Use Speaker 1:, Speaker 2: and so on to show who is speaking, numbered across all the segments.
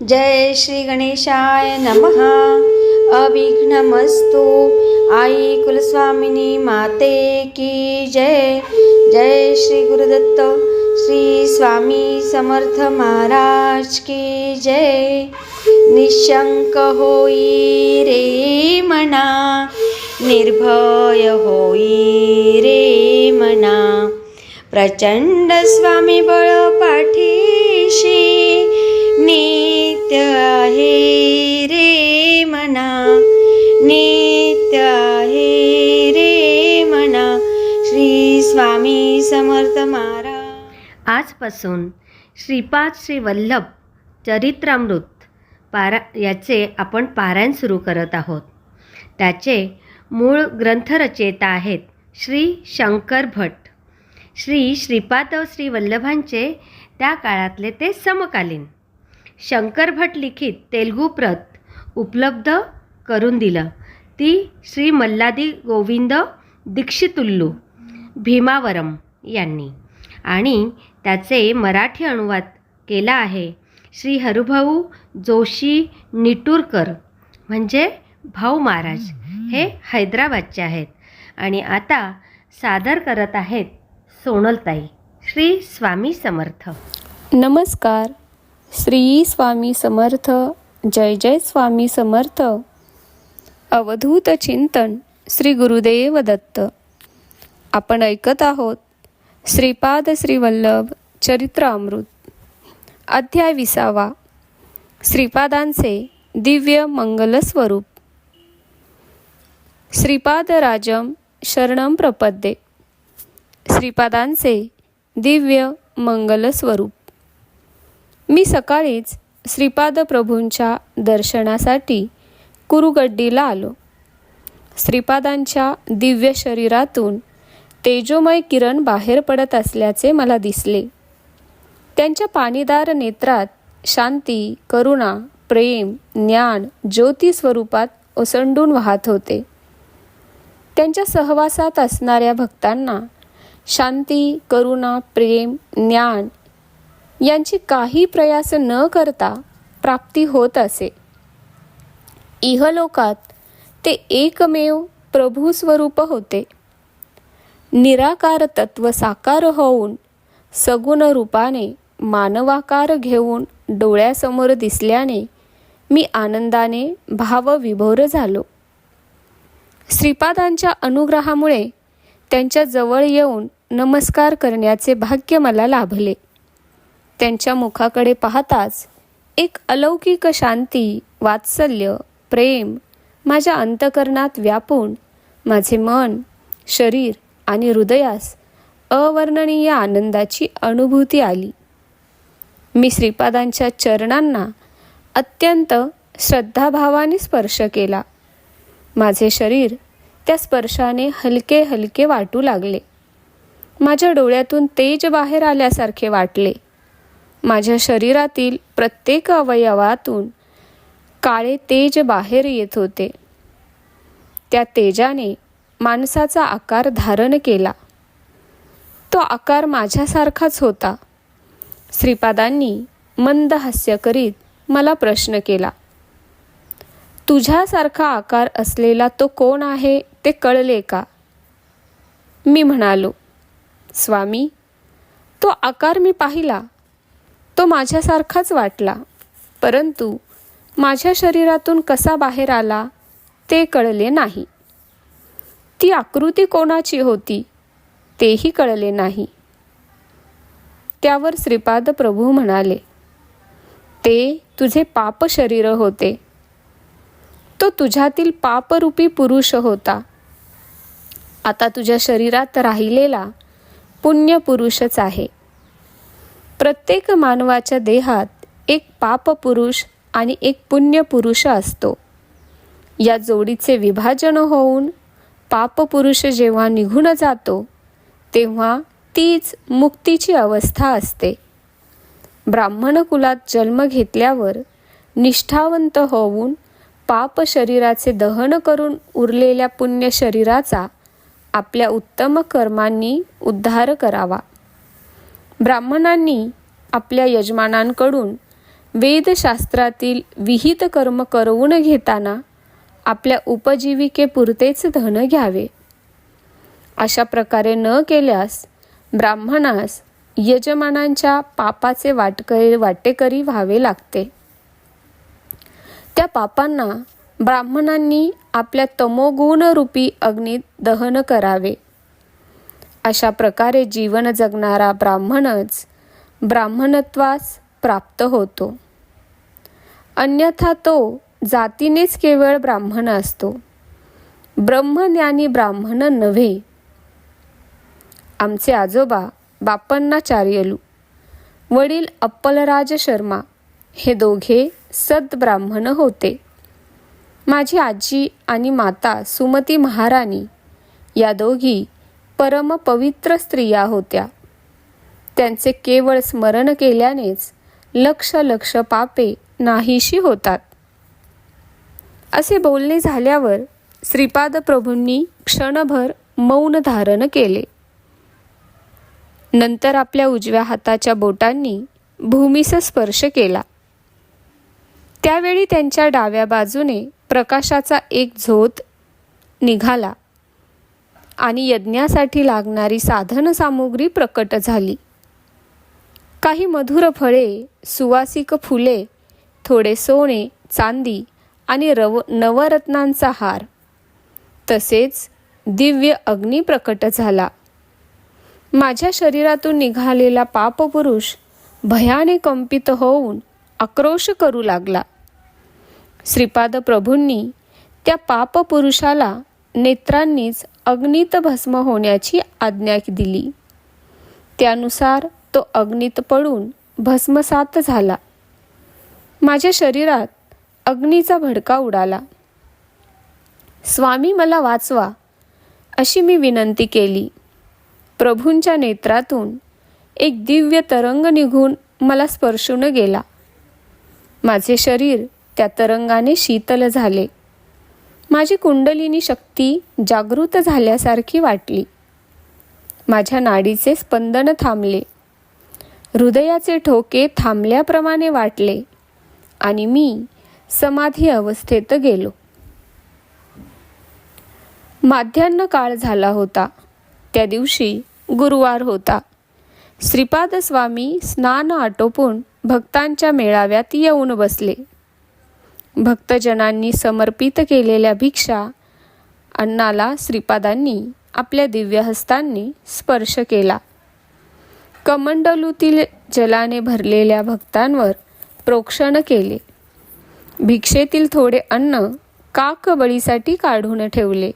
Speaker 1: जय श्री गणेशाय नमः। अविघ्नमस्तु। आई कुलस्वामिनी माते की जय। जय श्री गुरुदत्त श्री स्वामी समर्थ महाराज की जय। निशंक होई रे मना, निर्भय होई रे मना, प्रचंड स्वामी बळ पाठीशी, नित्य आहे रे मना, नित्य आहे रे मना। श्री स्वामी समर्थ महाराज। आजपासून श्रीपाद श्री वल्लभ चरित्रामृत याचे आपण पारायण सुरू करत आहोत। त्याचे मूळ ग्रंथरचयिता आहेत श्री शंकर भट। श्री श्रीपाद श्री वल्लभांचे त्या काळातले ते समकालीन। शंकर भट लिखित तेलुगू प्रत उपलब्ध करून दिलं ती श्री मल्लादी गोविंद दीक्षितुल्लू भीमावरम यांनी, आणि त्याचे मराठी अनुवाद केला आहे श्री हरिभाऊ जोशी निटूरकर, म्हणजे भाऊ महाराज। हे हैदराबादचे आहेत आणि आता सादर करत आहेत सोनलताई। श्री स्वामी समर्थ।
Speaker 2: नमस्कार। श्री स्वामी समर्थ। जय जय स्वामी समर्थ। अवधूत चिंतन श्री गुरुदेव दत्त। आपण ऐकत आहोत श्रीपाद श्री वल्लभ चरित्रामृत, अध्याय 20। श्रीपादांचे दिव्य मंगल स्वरूप। श्रीपाद राजम शरणम प्रपद्ये। श्रीपादांचे दिव्य मंगल स्वरूप। मी सकाळीच श्रीपाद प्रभूंच्या दर्शनासाठी कुरुगड्डीला आलो। श्रीपादांच्या दिव्य शरीरातून तेजोमय किरण बाहेर पडत असल्याचे मला दिसले। त्यांच्या पाणीदार नेत्रात शांती, करुणा, प्रेम, ज्ञान ज्योती स्वरूपात ओसंडून वाहत होते। त्यांच्या सहवासात असणाऱ्या भक्तांना शांती, करुणा, प्रेम, ज्ञान यांची काही प्रयास न करता प्राप्ती होत असे। इहलोकात ते एकमेव प्रभू स्वरूप होते। निराकार तत्व साकार होऊन सगुण रूपाने मानवाकार घेऊन डोळ्यासमोर दिसल्याने मी आनंदाने भावविभोर झालो। श्रीपादांच्या अनुग्रहामुळे त्यांच्या जवळ येऊन नमस्कार करण्याचे भाग्य मला लाभले। त्यांच्या मुखाकडे पाहताच एक अलौकिक शांती, वात्सल्य, प्रेम माझ्या अंतःकरणात व्यापून माझे मन, शरीर आणि हृदयास अवर्णनीय आनंदाची अनुभूती आली। मी श्रीपादांच्या चरणांना अत्यंत श्रद्धाभावाने स्पर्श केला। माझे शरीर त्या स्पर्शाने हलके हलके वाटू लागले। माझ्या डोळ्यातून तेज बाहेर आल्यासारखे वाटले। माझ्या शरीरातील प्रत्येक अवयवातून काळे तेज बाहेर येत होते। त्या तेजाने माणसाचा आकार धारण केला। तो आकार माझ्यासारखाच होता। श्रीपादांनी मंद हास्य करीत मला प्रश्न केला, तुझ्यासारखा आकार असलेला तो कोण आहे ते कळले का? मी म्हणालो, स्वामी, तो आकार मी पाहिला, तो माझ्यासारखाच वाटला, परंतु माझ्या शरीरातून कसा बाहेर आला ते कळले नाही। ती आकृती कोणाची होती तेही कळले नाही। त्यावर श्रीपाद प्रभू म्हणाले, ते तुझे पाप शरीर होते। तो तुझ्यातील पापरूपी पुरुष होता। आता तुझ्या शरीरात राहिलेला पुण्य पुरुषच आहे। प्रत्येक मानवाच्या देहात एक पाप पुरुष आणि एक पुण्य पुरुष असतो। या जोडीचे विभाजन होऊन पाप पुरुष जेव्हा निघून जातो तेव्हा तीच मुक्तीची अवस्था असते। ब्राह्मण कुलात जन्म घेतल्यावर निष्ठावंत होऊन पाप शरीराचे दहन करून उरलेल्या पुण्य शरीराचा आपल्या उत्तम कर्मांनी उद्धार करावा। ब्राह्मणांनी आपल्या यजमानांकडून वेदशास्त्रातील विहित कर्म करवून घेताना आपल्या उपजीविकेपुरतेच धन घ्यावे. अशा प्रकारे न केल्यास ब्राह्मणास यजमानांच्या पापाचे वाटेकरी व्हावे लागते. त्या पापांना ब्राह्मणांनी आपल्या तमोगुण रूपी अग्नीत दहन करावे. अशा प्रकारे जीवन जगणारा ब्राह्मणच ब्राह्मणत्वास प्राप्त होतो. अन्यथा तो जातीनेच केवळ ब्राह्मण असतो, ब्रह्मज्ञानी ब्राह्मण नव्हे. आमचे आजोबा बापन्नाचार्यलू, वडील अप्पलराज शर्मा हे दोघे सद्ब्राह्मण होते. माझी आजी आणि माता सुमती महाराणी या दोघी परम पवित्र स्त्रिया होत्या. त्यांचे केवळ स्मरण केल्यानेच लक्ष लक्ष पापे नाहीशी होतात. असे बोलणे झाल्यावर श्रीपाद प्रभूंनी क्षणभर मौन धारण केले. नंतर आपल्या उजव्या हाताच्या बोटांनी भूमीस स्पर्श केला. त्यावेळी त्यांच्या डाव्या बाजूने प्रकाशाचा एक झोत निघाला आणि यज्ञासाठी लागणारी साधन सामुग्री प्रकट झाली. काही मधुर फळे, सुवासिक फुले, थोडे सोने, चांदी आणि नवरत्नांचा हार, तसेच दिव्य अग्नी प्रकट झाला. माझ्या शरीरातून निघालेला पापपुरुष भयाने कंपित होऊन आक्रोश करू लागला. श्रीपाद प्रभूंनी त्या पापपुरुषाला नेत्रांनीच अग्नीत भस्म होण्याची आज्ञा दिली. त्यानुसार तो अग्नीत पडून भस्मसात झाला. माझ्या शरीरात अग्नीचा भडका उडाला. स्वामी मला वाचवा, अशी मी विनंती केली. प्रभूंच्या नेत्रातून एक दिव्य तरंग निघून मला स्पर्शून गेला. माझे शरीर त्या तरंगाने शीतल झाले. माझी कुंडलिनी शक्ती जागृत झाल्यासारखी वाटली. माझ्या नाडीचे स्पंदन थांबले. हृदयाचे ठोके थांबल्याप्रमाणे वाटले आणि मी समाधी अवस्थेत गेलो. माध्यान्ह काळ झाला होता. त्या दिवशी गुरुवार होता. श्रीपाद स्वामी स्नान आटोपून भक्तांच्या मेळाव्यात येऊन बसले. भक्तजनांनी समर्पित केलेल्या भिक्षा अन्नाला श्रीपादांनी आपल्या दिव्य हस्तांनी स्पर्श केला. कमंडलूतील जलाने भरलेल्या भक्तांवर प्रोक्षण केले. भिक्षेतील थोडे अन्न काकबळीसाठी काढून ठेवले.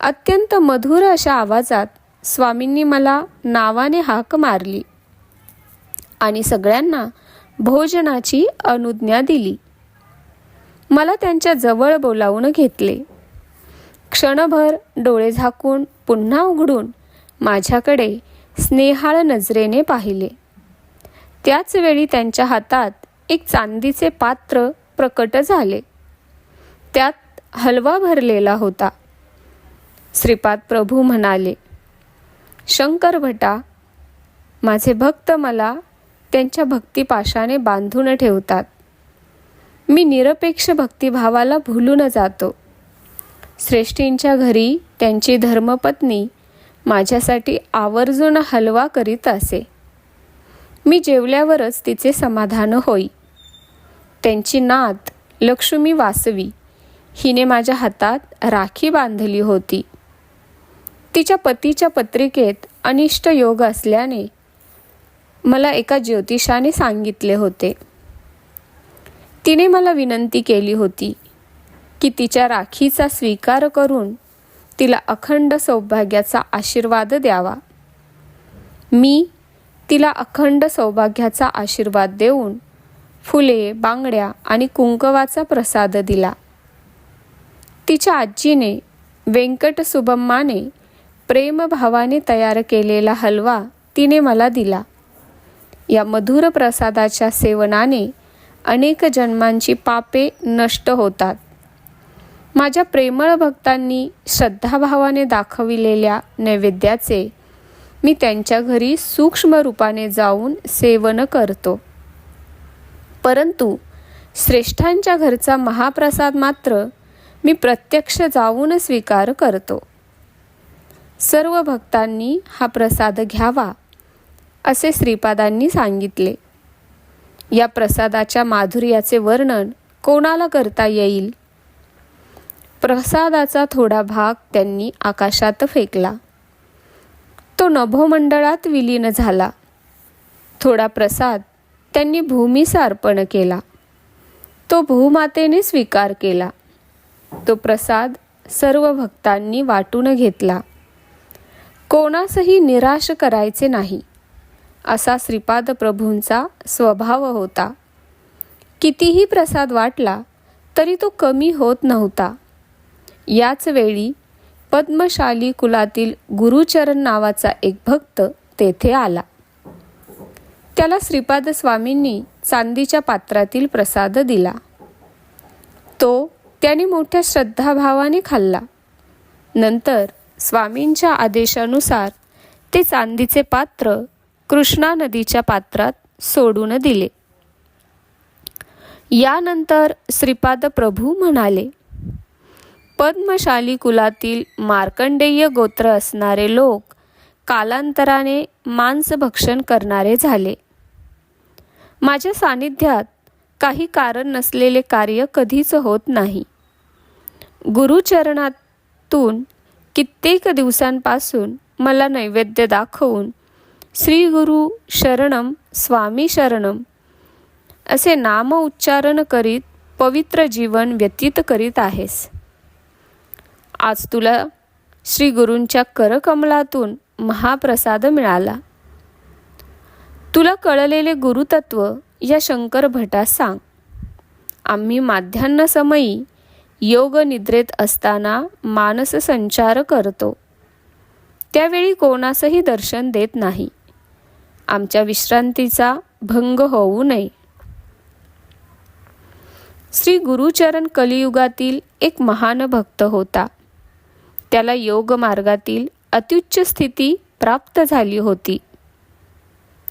Speaker 2: अत्यंत मधुर अशा आवाजात स्वामींनी मला नावाने हाक मारली आणि सगळ्यांना भोजनाची अनुज्ञा दिली. मला त्यांच्या जवळ बोलावून घेतले. क्षणभर डोळे झाकून पुन्हा उघडून माझ्याकडे स्नेहाळ नजरेने पाहिले. त्याच वेळी त्यांच्या हातात एक चांदीचे पात्र प्रकट झाले. त्यात हलवा भरलेला होता. श्रीपाद प्रभू म्हणाले, शंकर भटा, माझे भक्त मला त्यांच्या भक्तिपाशाने बांधून ठेवतात. मी निरपेक्ष भक्तिभावाला भुलून जातो. श्रेष्ठींच्या घरी त्यांची धर्मपत्नी माझ्यासाठी आवर्जून हलवा करीत असे. मी जेवल्यावरच तिचे समाधान होई. त्यांची नात लक्ष्मी वासवी हिने माझ्या हातात राखी बांधली होती. तिच्या पतीच्या पत्रिकेत अनिष्ट योग असल्याने मला एका ज्योतिषाने सांगितले होते. तिने मला विनंती केली होती की तिच्या राखीचा स्वीकार करून तिला अखंड सौभाग्याचा आशीर्वाद द्यावा. मी तिला अखंड सौभाग्याचा आशीर्वाद देऊन फुले, बांगड्या आणि कुंकवाचा प्रसाद दिला. तिच्या आजीने व्यंकट सुबम्माने प्रेमभावाने तयार केलेला हलवा तिने मला दिला. या मधुर प्रसादाच्या सेवनाने अनेक जन्मांची पापे नष्ट होतात. माझ्या प्रेमळ भक्तांनी श्रद्धाभावाने दाखविलेल्या नैवेद्याचे मी त्यांच्या घरी सूक्ष्म रूपाने जाऊन सेवन करतो. परंतु श्रेष्ठांच्या घरचा महाप्रसाद मात्र मी प्रत्यक्ष जाऊन स्वीकार करतो. सर्व भक्तांनी हा प्रसाद घ्यावा असे श्रीपादांनी सांगितले. या प्रसादाच्या माधुर्याचे वर्णन कोणाला करता येईल? प्रसादाचा थोडा भाग त्यांनी आकाशात फेकला. तो नभोमंडळात विलीन झाला. थोडा प्रसाद त्यांनी भूमीस अर्पण केला. तो भूमातेने स्वीकार केला. तो प्रसाद सर्व भक्तांनी वाटून घेतला. कोणासही निराश करायचे नाही असा श्रीपाद प्रभूंचा स्वभाव होता. कितीही प्रसाद वाटला तरी तो कमी होत नव्हता. याच वेळी पद्मशाली कुलातील गुरुचरण नावाचा एक भक्त तेथे आला. त्याला श्रीपाद स्वामींनी चांदीच्या पात्रातील प्रसाद दिला. तो त्याने मोठ्या श्रद्धाभावाने खाल्ला. नंतर स्वामींच्या आदेशानुसार ते चांदीचे पात्र कृष्णा नदीच्या पात्रात सोडून दिले. यानंतर श्रीपाद प्रभू म्हणाले, पद्मशाली कुलातील मार्कंडेय गोत्र असणारे लोक कालांतराने मांसभक्षण करणारे झाले. माझ्या सानिध्यात काही कारण नसलेले कार्य कधीच होत नाही. गुरुचरणातून कित्येक दिवसांपासून मला नैवेद्य दाखवून श्री गुरु शरणम स्वामी शरणम असे नाम उच्चारण करीत पवित्र जीवन व्यतीत करीत आहेस. आज तुला श्री गुरूंच्या करकमलातून महाप्रसाद मिळाला. तुला कळलेले गुरुतत्व या शंकर भटास सांग. आम्ही माध्यान्ह समयी योग निद्रेत असताना मानस संचार करतो. त्यावेळी कोणासही दर्शन देत नाही. आमच्या विश्रांतीचा भंग होऊ नये. श्री गुरुचरण कलियुगातील एक महान भक्त होता. त्याला योग मार्गातील अत्युच्च स्थिती प्राप्त झाली होती.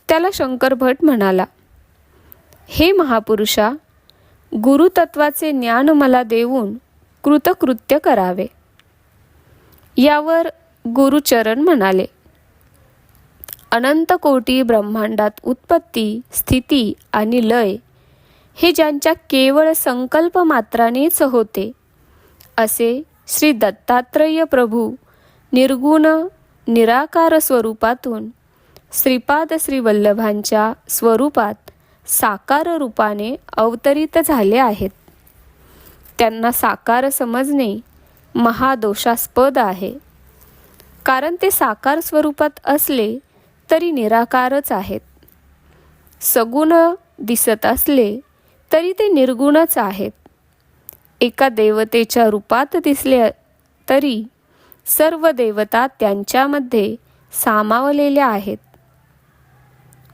Speaker 2: त्याला शंकर भट म्हणाला, हे महापुरुषा, गुरुतत्वाचे ज्ञान मला देऊन कृतकृत्य करावे. यावर गुरुचरण म्हणाले, अनंत कोटी ब्रह्मांडात उत्पत्ती, स्थिती आणि लय हे ज्यांच्या केवळ संकल्प मात्रानेच होते, असे श्री दत्तात्रेय प्रभू निर्गुण निराकार स्वरूपातून श्रीपाद श्री वल्लभांच्या स्वरूपात साकार रूपाने अवतरित झाले आहेत. त्यांना साकार समजणे महादोषास्पद आहे. कारण ते साकार स्वरूपात असले तरी निराकारच आहेत. सगुण दिसत असले तरी ते निर्गुणच आहेत. एका देवतेच्या रूपात दिसले तरी सर्व देवता त्यांच्यामध्ये सामावलेल्या आहेत.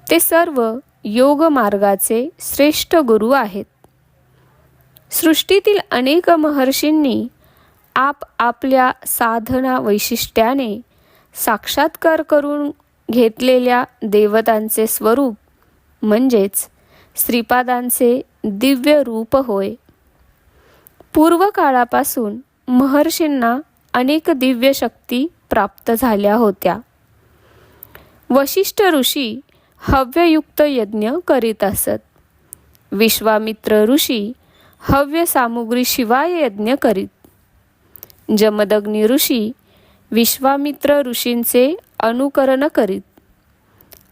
Speaker 2: ते सर्व योग मार्गाचे श्रेष्ठ गुरु आहेत. सृष्टीतील अनेक महर्षींनी आपल्या साधना वैशिष्ट्याने साक्षात्कार करून घेतलेल्या देवतांचे स्वरूप म्हणजेच श्रीपादांचे दिव्य रूप होय. पूर्व काळापासून महर्षींना अनेक दिव्य शक्ती प्राप्त झाल्या होत्या. वशिष्ठ ऋषी हव्ययुक्त यज्ञ करीत असत. विश्वामित्र ऋषी हव्य सामुग्रीशिवाय यज्ञ करीत. जमदग्नी ऋषी विश्वामित्र ऋषींचे अनुकरण करीत.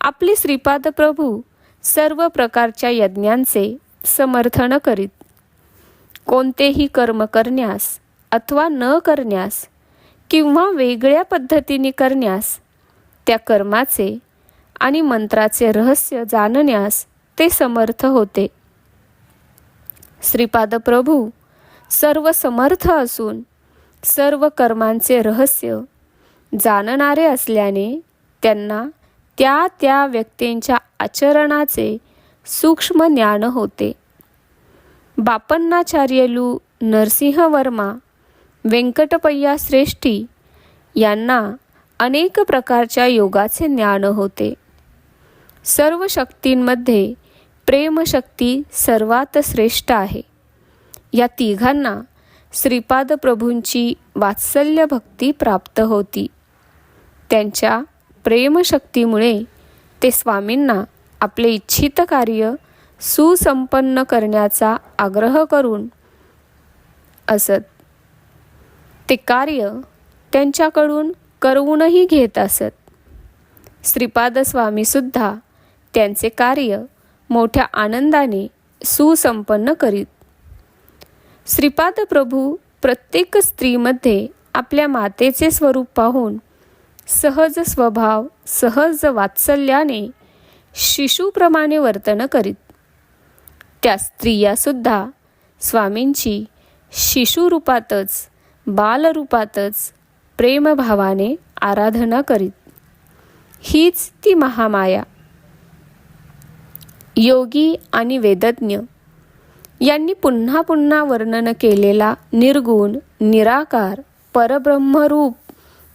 Speaker 2: आपले श्रीपाद प्रभू सर्व प्रकारच्या यज्ञांचे समर्थन करीत. कोणतेही कर्म करण्यास अथवा न करण्यास किंवा वेगळ्या पद्धतीने करण्यास त्या कर्माचे आणि मंत्राचे रहस्य जाणण्यास ते समर्थ होते. श्रीपाद प्रभू सर्व समर्थ असून सर्व कर्मांचे रहस्य जाणणारे असल्याने त्यांना त्या त्या व्यक्तींच्या आचरणाचे सूक्ष्म ज्ञान होते. बापन्नाचार्यलू, नरसिंहवर्मा, व्यंकटपय्या श्रेष्ठी यांना अनेक प्रकारच्या योगाचे ज्ञान होते. सर्व शक्तींमध्ये प्रेमशक्ती सर्वात श्रेष्ठ आहे. या तिघांना श्रीपाद प्रभूंची वात्सल्य भक्ती प्राप्त होती. त्यांच्या प्रेमशक्तीमुळे ते स्वामींना आपले इच्छित कार्य सुसंपन्न करण्याचा आग्रह करून असत. ते कार्य त्यांच्याकडून करवूनही घेत असत. श्रीपाद स्वामीसुद्धा त्यांचे कार्य मोठ्या आनंदाने सुसंपन्न करीत. श्रीपाद प्रभू प्रत्येक स्त्रीमध्ये आपल्या मातेचे स्वरूप पाहून सहज स्वभाव, सहज वात्सल्याने शिशुप्रमाणे वर्तन करीत. त्या स्त्रियासुद्धा स्वामींची शिशुरूपातच, बालरूपातच प्रेमभावाने आराधना करीत. हीच ती महामाया. योगी आणि वेदज्ञ यांनी पुन्हा पुन्हा वर्णन केलेला निर्गुण, निराकार, परब्रह्मरूप,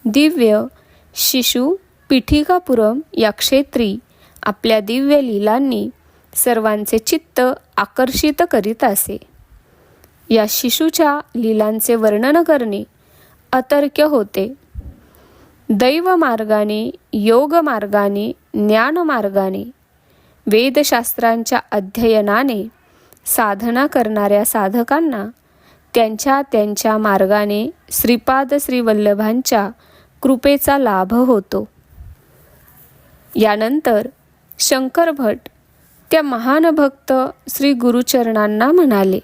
Speaker 2: दिव्य शिशु पिठिकापुरम या क्षेत्री आपल्या दिव्य लीलांनी सर्वांचे चित्त आकर्षित करीत असे. या शिशूच्या लीलांचे वर्णन करणे अतर्क्य होते. दैव मार्गाने, योग मार्गाने, ज्ञान मार्गाने, वेदशास्त्रांच्या अध्ययनाने साधना करणाऱ्या साधकांना त्यांच्या त्यांच्या मार्गाने श्रीपाद श्रीवल्लभांच्या कृपेचा लाभ होतो. यानंतर शंकर भट त्या महान भक्त श्री गुरुचरणांना म्हणाले,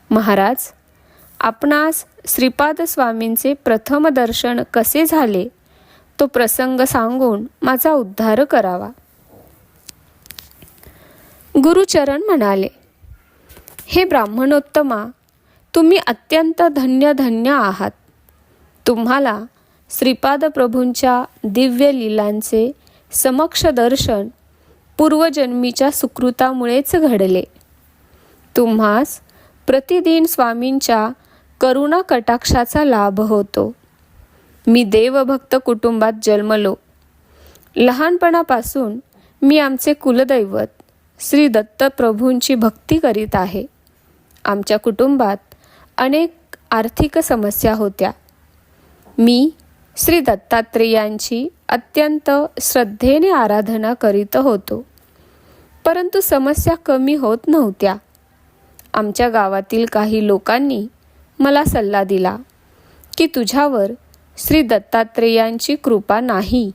Speaker 2: महाराज, आपणास श्रीपाद स्वामींचे प्रथम दर्शन कसे झाले तो प्रसंग सांगून माझा उद्धार करावा. गुरुचरण म्हणाले, हे ब्राह्मणोत्तमा, तुम्ही अत्यंत धन्य धन्य आहात. तुम्हाला श्रीपाद प्रभूंच्या दिव्य लीलांचे समक्ष दर्शन पूर्वजन्मीच्या सुकृतामुळेच घडले. तुम्हास प्रतिदिन स्वामींच्या करुणा कटाक्षाचा लाभ होतो. मी देवभक्त कुटुंबात जन्मलो. लहानपणापासून मी आमचे कुलदैवत श्री दत्त प्रभूंची भक्ती करीत आहे. आमच्या कुटुंबात अनेक आर्थिक समस्या होत्या. मी श्री दत्तात्रेयांची अत्यंत श्रद्धेने आराधना करीत होतो, परंतु समस्या कमी होत नव्हत्या. आमच्या गावातील काही लोकांनी मला सल्ला दिला की तुझ्यावर श्री दत्तात्रेयांची कृपा नाही,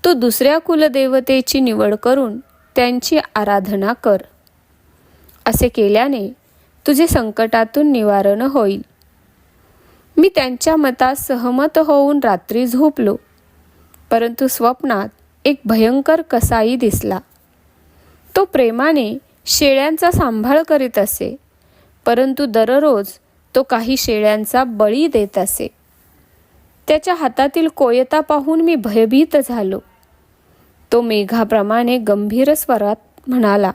Speaker 2: तू दुसऱ्या कुलदेवतेची निवड करून त्यांची आराधना कर. असे केल्याने तुझे संकटातून निवारण होईल. मी त्यांच्या मतात सहमत होऊन रात्री झोपलो, परंतु स्वप्नात एक भयंकर कसाई दिसला. तो प्रेमाने शेळ्यांचा सांभाळ करीत असे, परंतु दररोज तो काही शेळ्यांचा बळी देत असे. त्याच्या हातातील कोयता पाहून मी भयभीत झालो. तो मेघाप्रमाणे गंभीर स्वरात म्हणाला,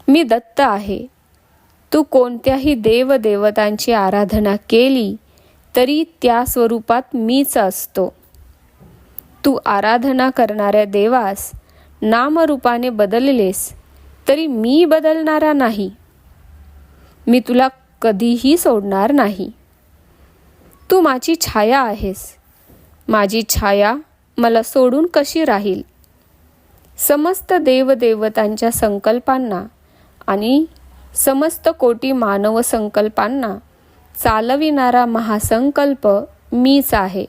Speaker 2: मी दत्त आहे. तू कोणत्याही देवदेवतांची आराधना केली तरी त्या स्वरूपात मीच असतो. तू आराधना करणाऱ्या देवास नामरूपाने बदललेस तरी मी बदलणारा नाही. मी तुला कधीही सोडणार नाही. तू माझी छाया आहेस. माझी छाया मला सोडून कशी राहील? समस्त देवदेवतांच्या संकल्पांना आणि समस्त कोटी मानव संकल्पांना चालविणारा महासंकल्प मीच आहे.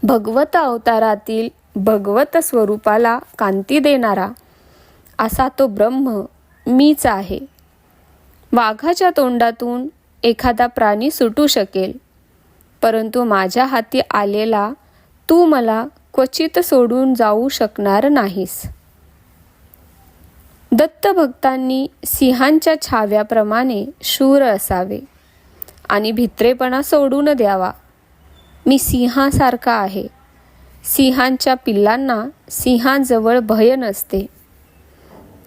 Speaker 2: भगवत अवतारातील भगवत स्वरूपाला कांती देणारा असा तो ब्रह्म मीच आहे. वाघाच्या तोंडातून एखादा प्राणी सुटू शकेल, परंतु माझ्या हाती आलेला तू मला क्वचित सोडून जाऊ शकणार नाहीस. दत्तभक्तांनी सिंहांच्या छाव्याप्रमाणे शूर असावे आणि भित्रेपणा सोडून द्यावा. मी सिंहासारखा आहे. सिंहांच्या पिल्लांना सिंहांजवळ भय नसते.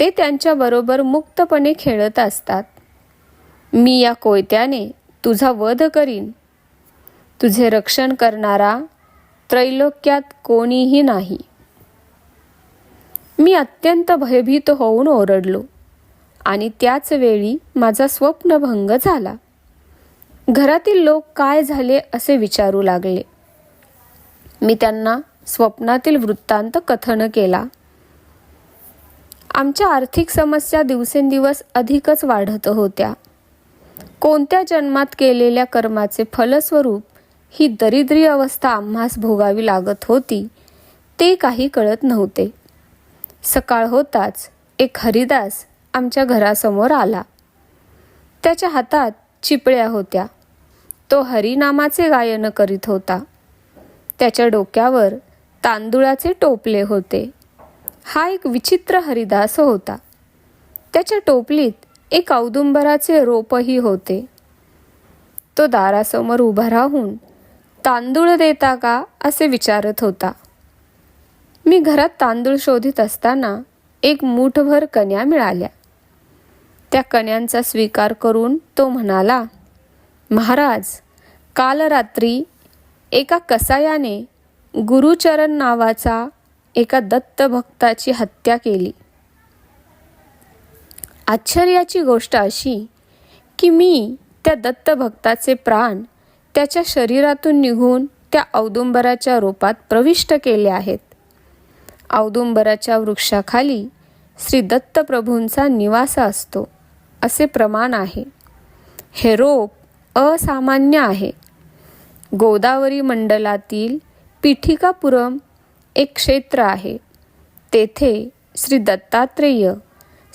Speaker 2: ते त्यांच्याबरोबर मुक्तपणे खेळत असतात. मी या कोयत्याने तुझा वध करीन. तुझे रक्षण करणारा त्रैलोक्यात कोणीही नाही. मी अत्यंत भयभीत होऊन ओरडलो आणि त्याच वेळी माझा स्वप्नभंग झाला. घरातील लोक काय झाले असे विचारू लागले. मी त्यांना स्वप्नातील वृत्तांत कथन केला. आमच्या आर्थिक समस्या दिवसेंदिवस अधिकच वाढत होत्या. कोणत्या जन्मात केलेल्या कर्माचे फलस्वरूप ही दरिद्री अवस्था आम्हास भोगावी लागत होती ते काही कळत नव्हते. सकाळ होताच एक हरिदास आमच्या घरासमोर आला. त्याच्या हातात चिपळ्या होत्या. तो हरिनामाचे गायन करीत होता. त्याच्या डोक्यावर तांदुळाचे टोपले होते. हा एक विचित्र हरिदास होता. त्याच्या टोपलीत एक औदुंबराचे रोपही होते. तो दारासमोर उभा राहून तांदूळ देता का असे विचारत होता. मी घरात तांदूळ शोधित असताना एक मूठभर कण्या मिळाल्या. त्या कण्यांचा स्वीकार करून तो म्हणाला, महाराज, काल रात्री एका कसायाने गुरुचरण नावाचा एका दत्तभक्ताची हत्या केली. आश्चर्याची गोष्ट अशी की मी त्या दत्तभक्ताचे प्राण त्याच्या शरीरातून निघून त्या औदुंबराच्या रोपात प्रविष्ट केले आहेत. औदुंबराच्या वृक्षाखाली श्री दत्तप्रभूंचा निवास असतो असे प्रमाण आहे. हे रोप असामान्य आहे. गोदावरी मंडलातील पिठिकापुरम एक क्षेत्र आहे. तेथे श्री दत्तात्रेय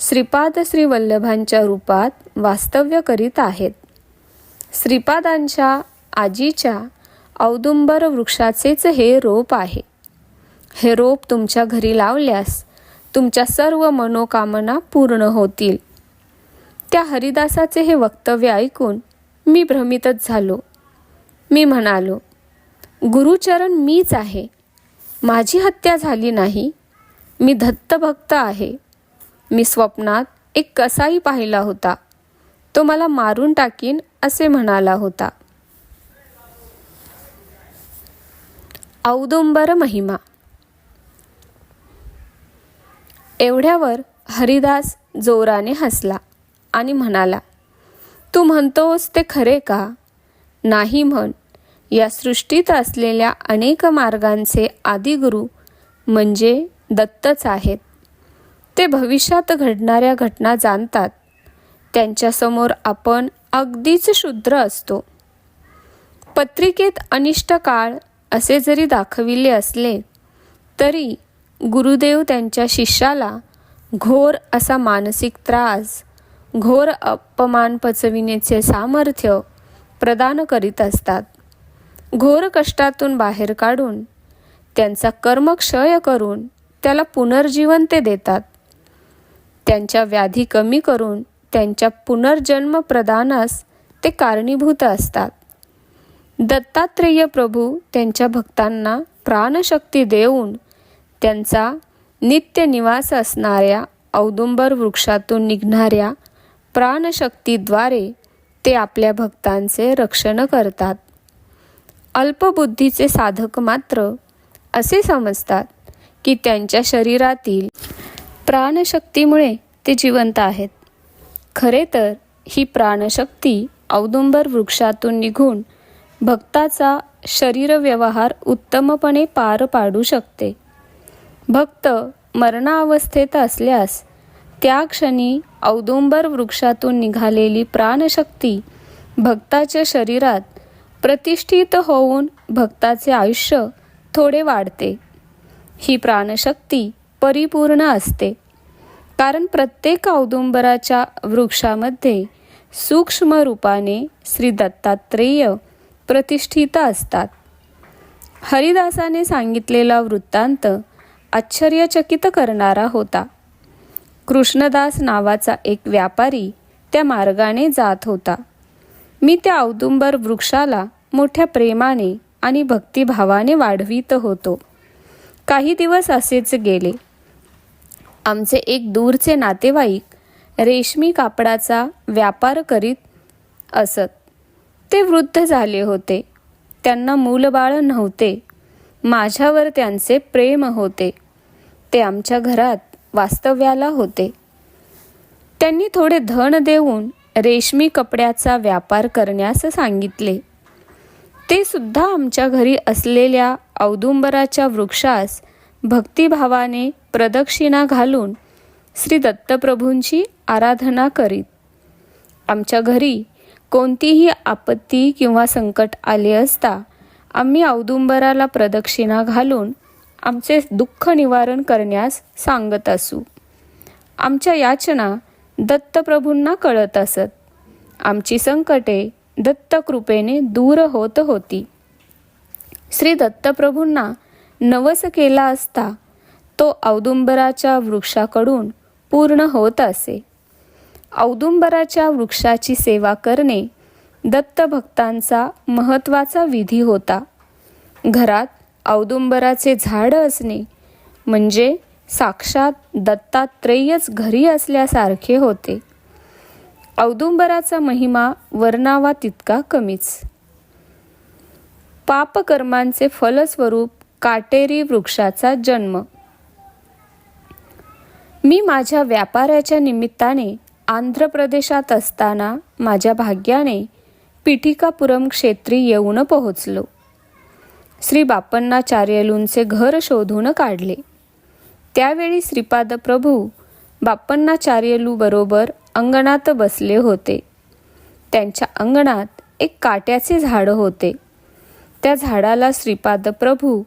Speaker 2: श्रीपाद श्री वल्लभांच्या रूपात वास्तव्य करीत आहेत. श्रीपादांच्या आजीच्या औदुंबर वृक्षाचेच हे रोप आहे. हे रोप तुमच्या घरी लावल्यास तुमच्या सर्व मनोकामना पूर्ण होतील. त्या हरिदासाचे हे वक्तव्य ऐकून मी भ्रमितच झालो. मी म्हणालो, गुरुचरण मीच आहे. माझी हत्या झाली नाही. मी दत्तभक्त आहे. मी स्वप्नात एक कसाई पाहिला होता. तो मला मारून टाकीन असे म्हणाला होता. औदुंबर महिमा. एवढ्यावर हरिदास जोराने हसला आणि म्हणाला, तू म्हणतोस ते खरे का? नाही म्हण. या सृष्टीत असलेल्या अनेक मार्गांचे आदिगुरु म्हणजे दत्तच आहेत. ते भविष्यात घडणाऱ्या घटना जाणतात. त्यांच्यासमोर आपण अगदीच शूद्र असतो. पत्रिकेत अनिष्ट काळ असे जरी दाखविले असले तरी गुरुदेव त्यांच्या शिष्याला घोर असा मानसिक त्रास, घोर अपमान पचविण्याचे सामर्थ्य प्रदान करीत असतात. घोर कष्टातून बाहेर काढून त्यांचा कर्मक्षय करून त्याला पुनर्जीवन ते देतात. त्यांच्या व्याधी कमी करून त्यांच्या पुनर्जन्म प्रदानास ते कारणीभूत असतात. दत्तात्रेय प्रभू त्यांच्या भक्तांना प्राणशक्ती देऊन त्यांचा नित्य निवास असणाऱ्या औदुंबर वृक्षातून निघणाऱ्या प्राणशक्तीद्वारे ते आपल्या भक्तांचे रक्षण करतात. अल्पबुद्धीचे साधक मात्र असे समजतात की त्यांच्या शरीरातील प्राणशक्तीमुळे ते जिवंत आहेत. खरे तर ही प्राणशक्ती औदुंबर वृक्षातून निघून भक्ताचा शरीरव्यवहार उत्तमपणे पार पाडू शकते. भक्त मरणावस्थेत असल्यास त्या क्षणी औदुंबर वृक्षातून निघालेली प्राणशक्ती भक्ताच्या शरीरात प्रतिष्ठित होऊन भक्ताचे आयुष्य थोडे वाढते. ही प्राणशक्ती परिपूर्ण असते, कारण प्रत्येक औदुंबराच्या वृक्षामध्ये सूक्ष्म रूपाने श्री दत्तात्रेय प्रतिष्ठित असतात. हरिदासाने सांगितलेला वृत्तांत आश्चर्यचकित करणारा होता. कृष्णदास नावाचा एक व्यापारी त्या मार्गाने जात होता. मी त्या औदुंबर वृक्षाला मोठ्या प्रेमाने आणि भक्तिभावाने वाढवित होतो. काही दिवस असेच गेले. आमचे एक दूरचे नातेवाईक रेशमी कापडाचा व्यापार करीत असत. ते वृद्ध झाले होते. त्यांना मूलबाळ नव्हते. माझ्यावर त्यांचे प्रेम होते. ते आमच्या घरात वास्तव्याला होते. त्यांनी थोडे धन देऊन रेशमी कपड्याचा व्यापार करण्यास सांगितले. ते सुद्धा आमच्या घरी असलेल्या औदुंबराच्या वृक्षास भक्तिभावाने प्रदक्षिणा घालून श्री दत्तप्रभूंची आराधना करीत. आमच्या घरी कोणतीही आपत्ती किंवा संकट आले असता आम्ही औदुंबराला प्रदक्षिणा घालून आमचे दुःख निवारण करण्यास सांगत असू. आमच्या याचना दत्तप्रभूंना कळत असत. आमची संकटे दत्तकृपेने दूर होत होती. श्री दत्तप्रभूंना नवस केला असता तो औदुंबराच्या वृक्षाकडून पूर्ण होत असे. औदुंबराच्या वृक्षाची सेवा करणे दत्तभक्तांचा महत्त्वाचा विधी होता. घरात औदुंबराचे झाड असणे म्हणजे साक्षात दत्तात्रेयच घरी असल्यासारखे होते. औदुंबराचा महिमा वर्णावा तितका कमीच. पापकर्मांचे फलस्वरूप काटेरी वृक्षाचा जन्म. मी माझ्या व्यापाराच्या निमित्ताने आंध्र प्रदेशात असताना माझ्या भाग्याने पिठिकापुरम क्षेत्री येऊन पोहोचलो. श्री बापन्नाचार्यलूंचे घर शोधून काढले. त्यावेळी श्रीपाद प्रभू बापन्नाचार्यलू बरोबर अंगणात बसले होते. त्यांच्या अंगणात एक काट्याचे झाड होते. त्या झाडाला श्रीपाद प्रभू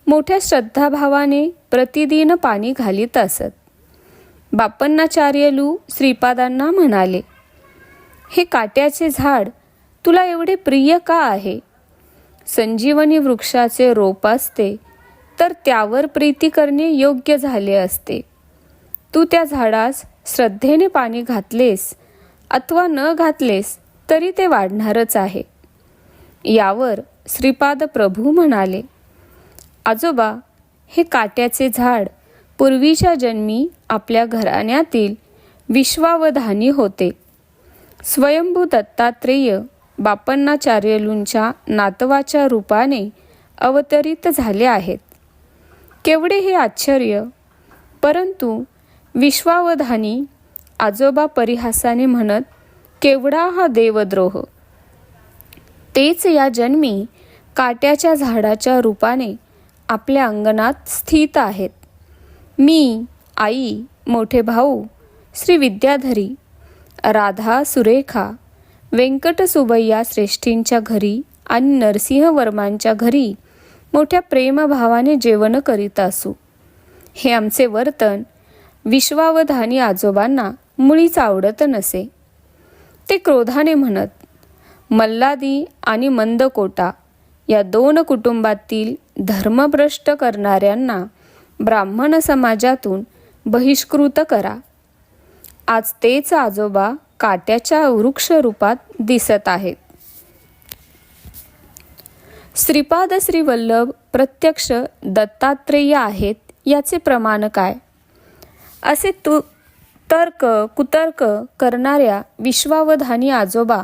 Speaker 2: मोठ्या श्रद्धाभावाने प्रतिदिन पाणी घालीत असत. बापन्नाचार्यलू श्रीपादांना म्हणाले, हे काट्याचे झाड तुला एवढे प्रिय का आहे? संजीवनी वृक्षाचे रोप असते तर त्यावर प्रीती करणे योग्य झाले असते. तू त्या झाडास श्रद्धेने पाणी घातलेस अथवा न घातलेस तरी ते वाढणारच आहे. यावर श्रीपाद प्रभू म्हणाले, आजोबा, हे काट्याचे झाड पूर्वीच्या जन्मी आपल्या घराण्यातील विश्वावधानी होते. स्वयंभू दत्तात्रेय बापन्नाचार्यलूंच्या नातवाच्या रूपाने अवतरित झाले आहेत. केवढे हे आश्चर्य! परंतु विश्वावधानी आजोबा परिहासाने म्हणत, केवढा हा देवद्रोह! तेच या जन्मी काट्याच्या झाडाच्या रूपाने आपल्या अंगणात स्थित आहेत. मी, आई, मोठे भाऊ श्री विद्याधरी, राधा, सुरेखा, व्यंकट सुबैया श्रेष्ठींच्या घरी आणि नरसिंह वर्मांच्या घरी मोठ्या प्रेमभावाने जेवण करीत असू. हे आमचे वर्तन विश्वावधानी आजोबांना मुळीच आवडत नसे. ते क्रोधाने म्हणत, मल्लादी आणि मंदकोटा या 2 कुटुंबातील धर्मभ्रष्ट करणाऱ्यांना ब्राह्मण समाजातून बहिष्कृत करा. आज तेच आजोबा काट्याच्या वृक्ष रूपात दिसत आहेत. श्रीपाद श्री वल्लभ प्रत्यक्ष दत्तात्रेय आहेत याचे प्रमाण काय? असे तर्क कुतर्क करणाऱ्या विश्वावधानी आजोबा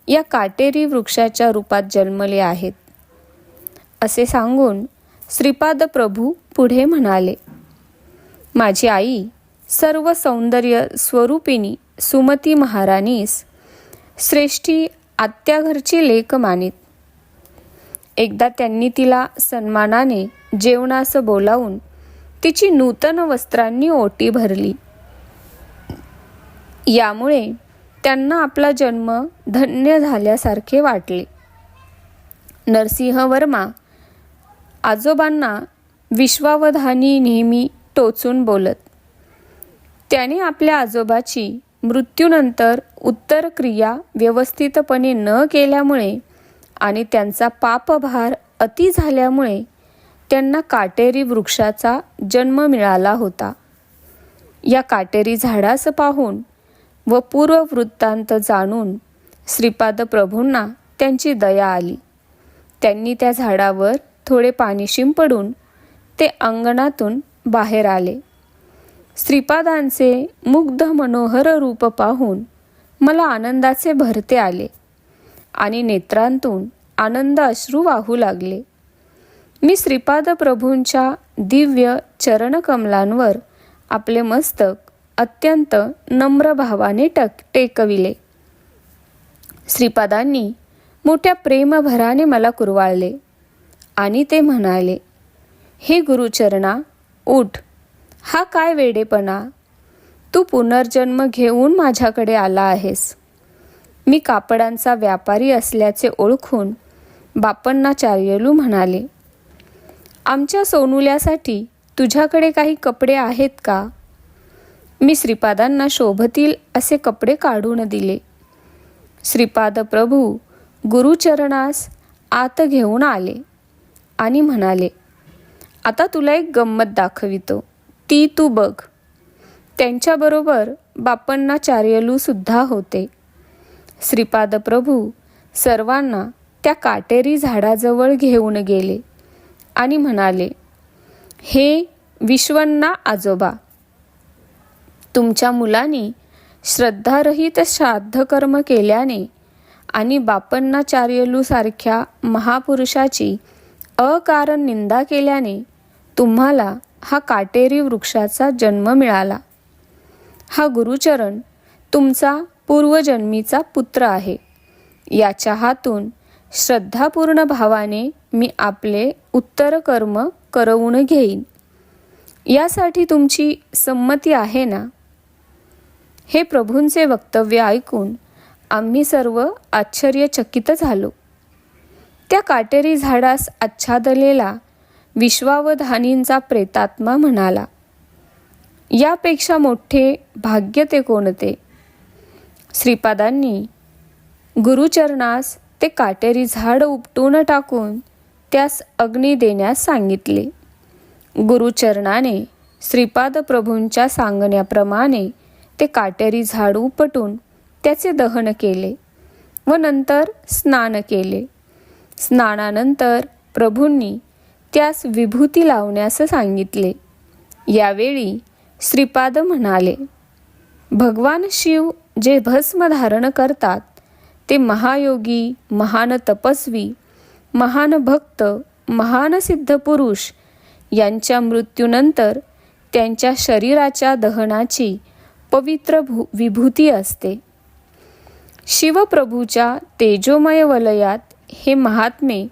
Speaker 2: या काटेरी वृक्षाच्या रूपात जन्मले आहेत असे सांगून श्रीपाद प्रभू पुढे म्हणाले, माझी आई सर्व सौंदर्य स्वरूपिणी सुमती महाराणीस श्रेष्ठी आत्याघरची लेक मानीत. एकदा त्यांनी तिला सन्मानाने जेवणास बोलावून तिची नूतन वस्त्रांनी ओटी भरली. यामुळे त्यांना आपला जन्म धन्य झाल्यासारखे वाटले. नरसिंह वर्मा आजोबांना विश्वावधानी नेहमी टोचून बोलत. त्याने आपल्या आजोबाची मृत्यूनंतर उत्तर क्रिया व्यवस्थितपणे न केल्यामुळे आणि त्यांचा पापभार अति झाल्यामुळे त्यांना काटेरी वृक्षाचा जन्म मिळाला होता. या काटेरी झाडास पाहून व पूर्व वृत्तांत जाणून श्रीपाद प्रभूंना त्यांची दया आली. त्यांनी त्या झाडावर थोडे पाणी शिंपडून ते अंगणातून बाहेर आले. श्रीपादांचे मुग्ध मनोहर रूप पाहून मला आनंदाचे भरते आले आणि नेत्रांतून आनंद अश्रू वाहू लागले. मी श्रीपाद प्रभूंच्या दिव्य चरणकमलांवर आपले मस्तक अत्यंत नम्र भावाने टेकविले. श्रीपादांनी मोठ्या प्रेमभराने मला कुरवाळले आणि ते म्हणाले, हे गुरुचरणा, उठ. हा काय वेडेपणा. तू पुनर्जन्म घेऊन माझ्याकडे आला आहेस. मी कापडांचा व्यापारी असल्याचे ओळखून बापण्णाचार्यलू म्हणाले, आमच्या सोनुल्यासाठी तुझ्याकडे काही कपडे आहेत का? मी श्रीपादांना शोभतील असे कपडे काढून दिले. श्रीपाद प्रभू गुरुचरणास आत घेऊन आले आणि म्हणाले, आता तुला एक गंमत दाखवितो, ती तू बघ. त्यांच्याबरोबर बापण्णाचार्यलू सुद्धा होते. श्रीपाद प्रभू सर्वांना त्या काटेरी झाडाजवळ घेऊन गेले आणि म्हणाले, हे विश्वन्ना आजोबा, तुमच्या मुलांनी श्रद्धारहित श्राद्धकर्म केल्याने आणि बापण्णाचार्यलू सारख्या महापुरुषाची अकारण निंदा केल्याने तुम्हाला हा काटेरी वृक्षाचा जन्म मिळाला. हा गुरुचरण तुमचा पूर्वजन्मीचा पुत्र आहे. याच्या हातून श्रद्धापूर्ण भावाने मी आपले उत्तर कर्म करवून घेईन. यासाठी तुमची संमती आहे ना? हे प्रभूंचे वक्तव्य ऐकून आम्ही सर्व आश्चर्यचकित झालो. त्या काटेरी झाडास आच्छादलेला विश्वावधानींचा प्रेतात्मा म्हणाला, यापेक्षा मोठे भाग्य ते कोणते? श्रीपादांनी गुरुचरणास ते काटेरी झाड उपटून टाकून त्यास अग्नी देण्यास सांगितले. गुरुचरणाने श्रीपाद प्रभूंच्या सांगण्याप्रमाणे ते काटेरी झाड उपटून त्याचे दहन केले व नंतर स्नान केले. स्नानानंतर प्रभूंनी त्यास विभूती लावण्यास सांगितले. यावेळी श्रीपाद म्हणाले, भगवान शिव जे भस्म धारण करतात ते महायोगी, महान तपस्वी, महान भक्त, महान सिद्ध पुरुष यांच्या मृत्यूनंतर त्यांच्या शरीराच्या दहनाची पवित्र विभूती असते. शिवप्रभूच्या तेजोमय वलयात हे महात्मे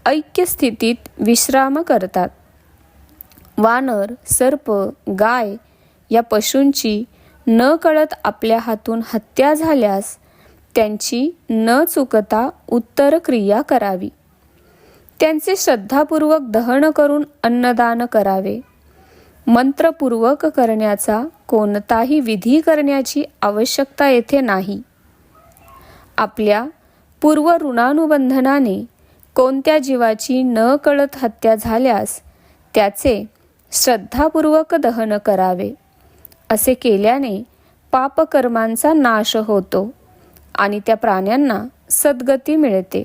Speaker 2: ऐक्य स्थितीत विश्राम करतात. वानर, सर्प, गाय या पशूंची न कळत आपल्या हातून हत्या झाल्यास त्यांची न चुकता उत्तर क्रिया करावी. त्यांचे श्रद्धापूर्वक दहन करून अन्नदान करावे. मंत्रपूर्वक करण्याचा कोणताही विधी करण्याची आवश्यकता येथे नाही. आपल्या पूर्व ऋणानुबंधनाने कोणत्या जीवाची न कळत हत्या झाल्यास त्याचे श्रद्धापूर्वक दहन करावे. असे केल्याने पापकर्मांचा नाश होतो आणि त्या प्राण्यांना सद्गती मिळते.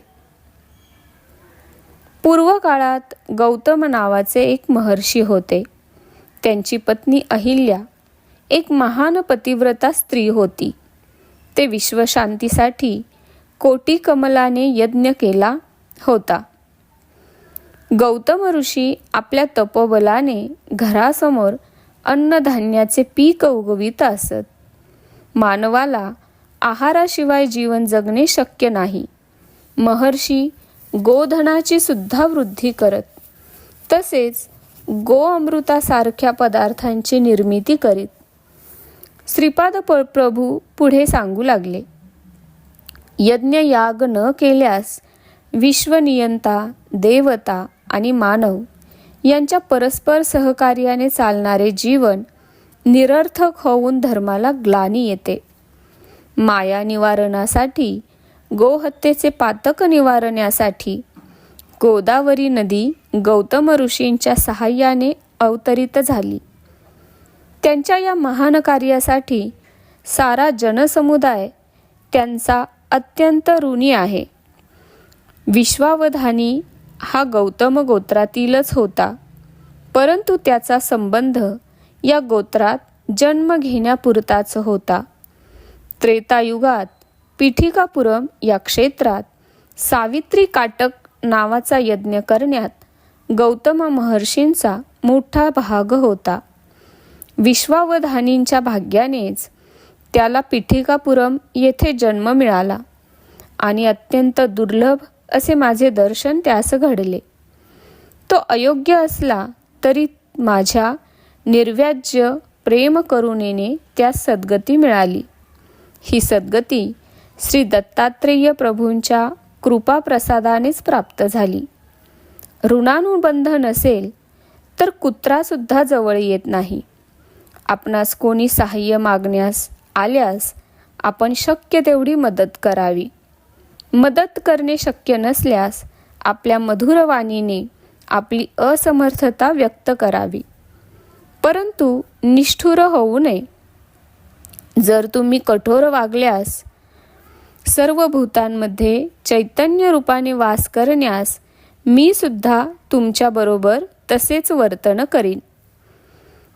Speaker 2: पूर्व काळात गौतम नावाचे एक महर्षी होते. त्यांची पत्नी अहिल्या एक महान पतिव्रता स्त्री होती. ते विश्वशांतीसाठी कोटी कमलाने यज्ञ केला होता. गौतम ऋषी आपल्या तपोबलाने घरासमोर अन्नधान्याचे पीक उगवित असत. मानवाला आहाराशिवाय जीवन जगणे शक्य नाही. महर्षी गोधनाची सुद्धा वृद्धी करत, तसेच गो अमृतासारख्या पदार्थांची निर्मिती करीत. श्रीपाद प्रभू पुढे सांगू लागले, यज्ञ याग न केल्यास विश्वनियंता, देवता आणि मानव यांच्या परस्पर सहकार्याने चालणारे जीवन निरर्थक होऊन धर्माला ग्लानी येते. माया निवारणासाठी, गोहत्येचे पातक निवारण्यासाठी गोदावरी नदी गौतम ऋषींच्या सहाय्याने अवतरित झाली. त्यांच्या या महान कार्यासाठी सारा जनसमुदाय त्यांचा अत्यंत ऋणी आहे. विश्वावधानी हा गौतम गोत्रातीलच होता, परंतु त्याचा संबंध या गोत्रात जन्म घेण्यापुरताच होता. त्रेतायुगात पीठिकापुरम या क्षेत्रात सावित्री काटक नावाचा यज्ञ करण्यात गौतम महर्षींचा मोठा भाग होता. विश्वावधानींच्या भाग्यानेच त्याला पिठिकापुरम येथे जन्म मिळाला आणि अत्यंत दुर्लभ असे माझे दर्शन त्यास घडले. तो अयोग्य असला तरी माझ्या निर्व्याज्य प्रेम करुणेने त्यास सद्गती मिळाली. ही सद्गती श्री दत्तात्रेय प्रभूंच्या कृपाप्रसादानेच प्राप्त झाली. ऋणानुबंध नसेल तर कुत्रासुद्धा जवळ येत नाही. आपणास कोणी सहाय्य मागण्यास आल्यास आपण शक्य तेवढी मदत करावी. मदत करणे शक्य नसल्यास आपल्या मधुर वाणीने आपली असमर्थता व्यक्त करावी, परंतु निष्ठुर होऊ नये. जर तुम्ही कठोर वागल्यास सर्व भूतांमध्ये चैतन्य रूपाने वास करण्यास मी सुद्धा तुमच्याबरोबर तसेच वर्तन करीन.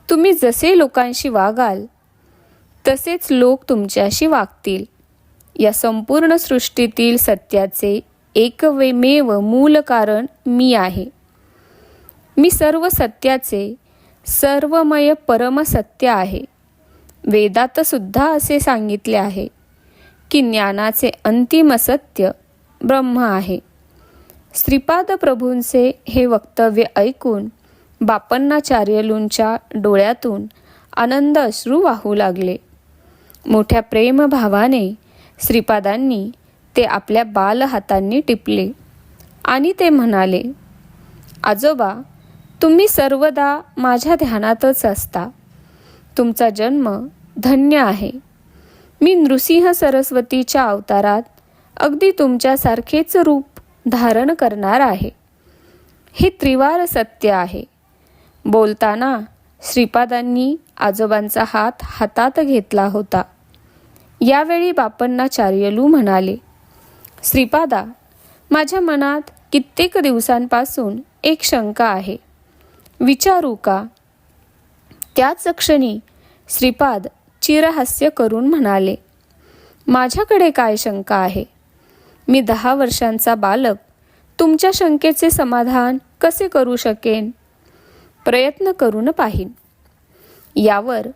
Speaker 2: तुम्ही जसे लोकांशी वागाल तसेच लोक तुमच्याशी वागतील. या संपूर्ण सृष्टीतील सत्याचे एकमेव मूल कारण मी आहे. मी सर्व सत्याचे सर्वमय परमसत्य आहे. वेदात सुद्धा असे सांगितले आहे की ज्ञानाचे अंतिम सत्य ब्रह्म आहे. श्रीपाद प्रभूंचे हे वक्तव्य ऐकून बापन्नाचार्यलूंच्या डोळ्यातून आनंद अश्रू वाहू लागले. मोठ्या प्रेमभावाने श्रीपादांनी ते आपल्या बाल हातांनी टिपले आणि ते म्हणाले, आजोबा, तुम्ही सर्वदा माझ्या ध्यानातच असता. तुमचा जन्म धन्य आहे. मी नृसिंह सरस्वतीच्या अवतारात अगदी तुमच्यासारखेच रूप धारण करणार आहे. हे त्रिवार सत्य आहे. बोलताना श्रीपादांनी आजोबांचा हात हातात घेतला होता. यावेळी बापन्नाचार्यलू म्हणाले, श्रीपादा, माझ्या मनात कित्येक दिवसांपासून एक शंका आहे, विचारू का? त्याच क्षणी श्रीपाद चिरहास्य करून म्हणाले, माझ्याकडे काय शंका आहे? मी 10 वर्षांचा बालक तुमच्या शंकेचे समाधान कसे करू शकेन? प्रयत्न करून पाहीन. यावर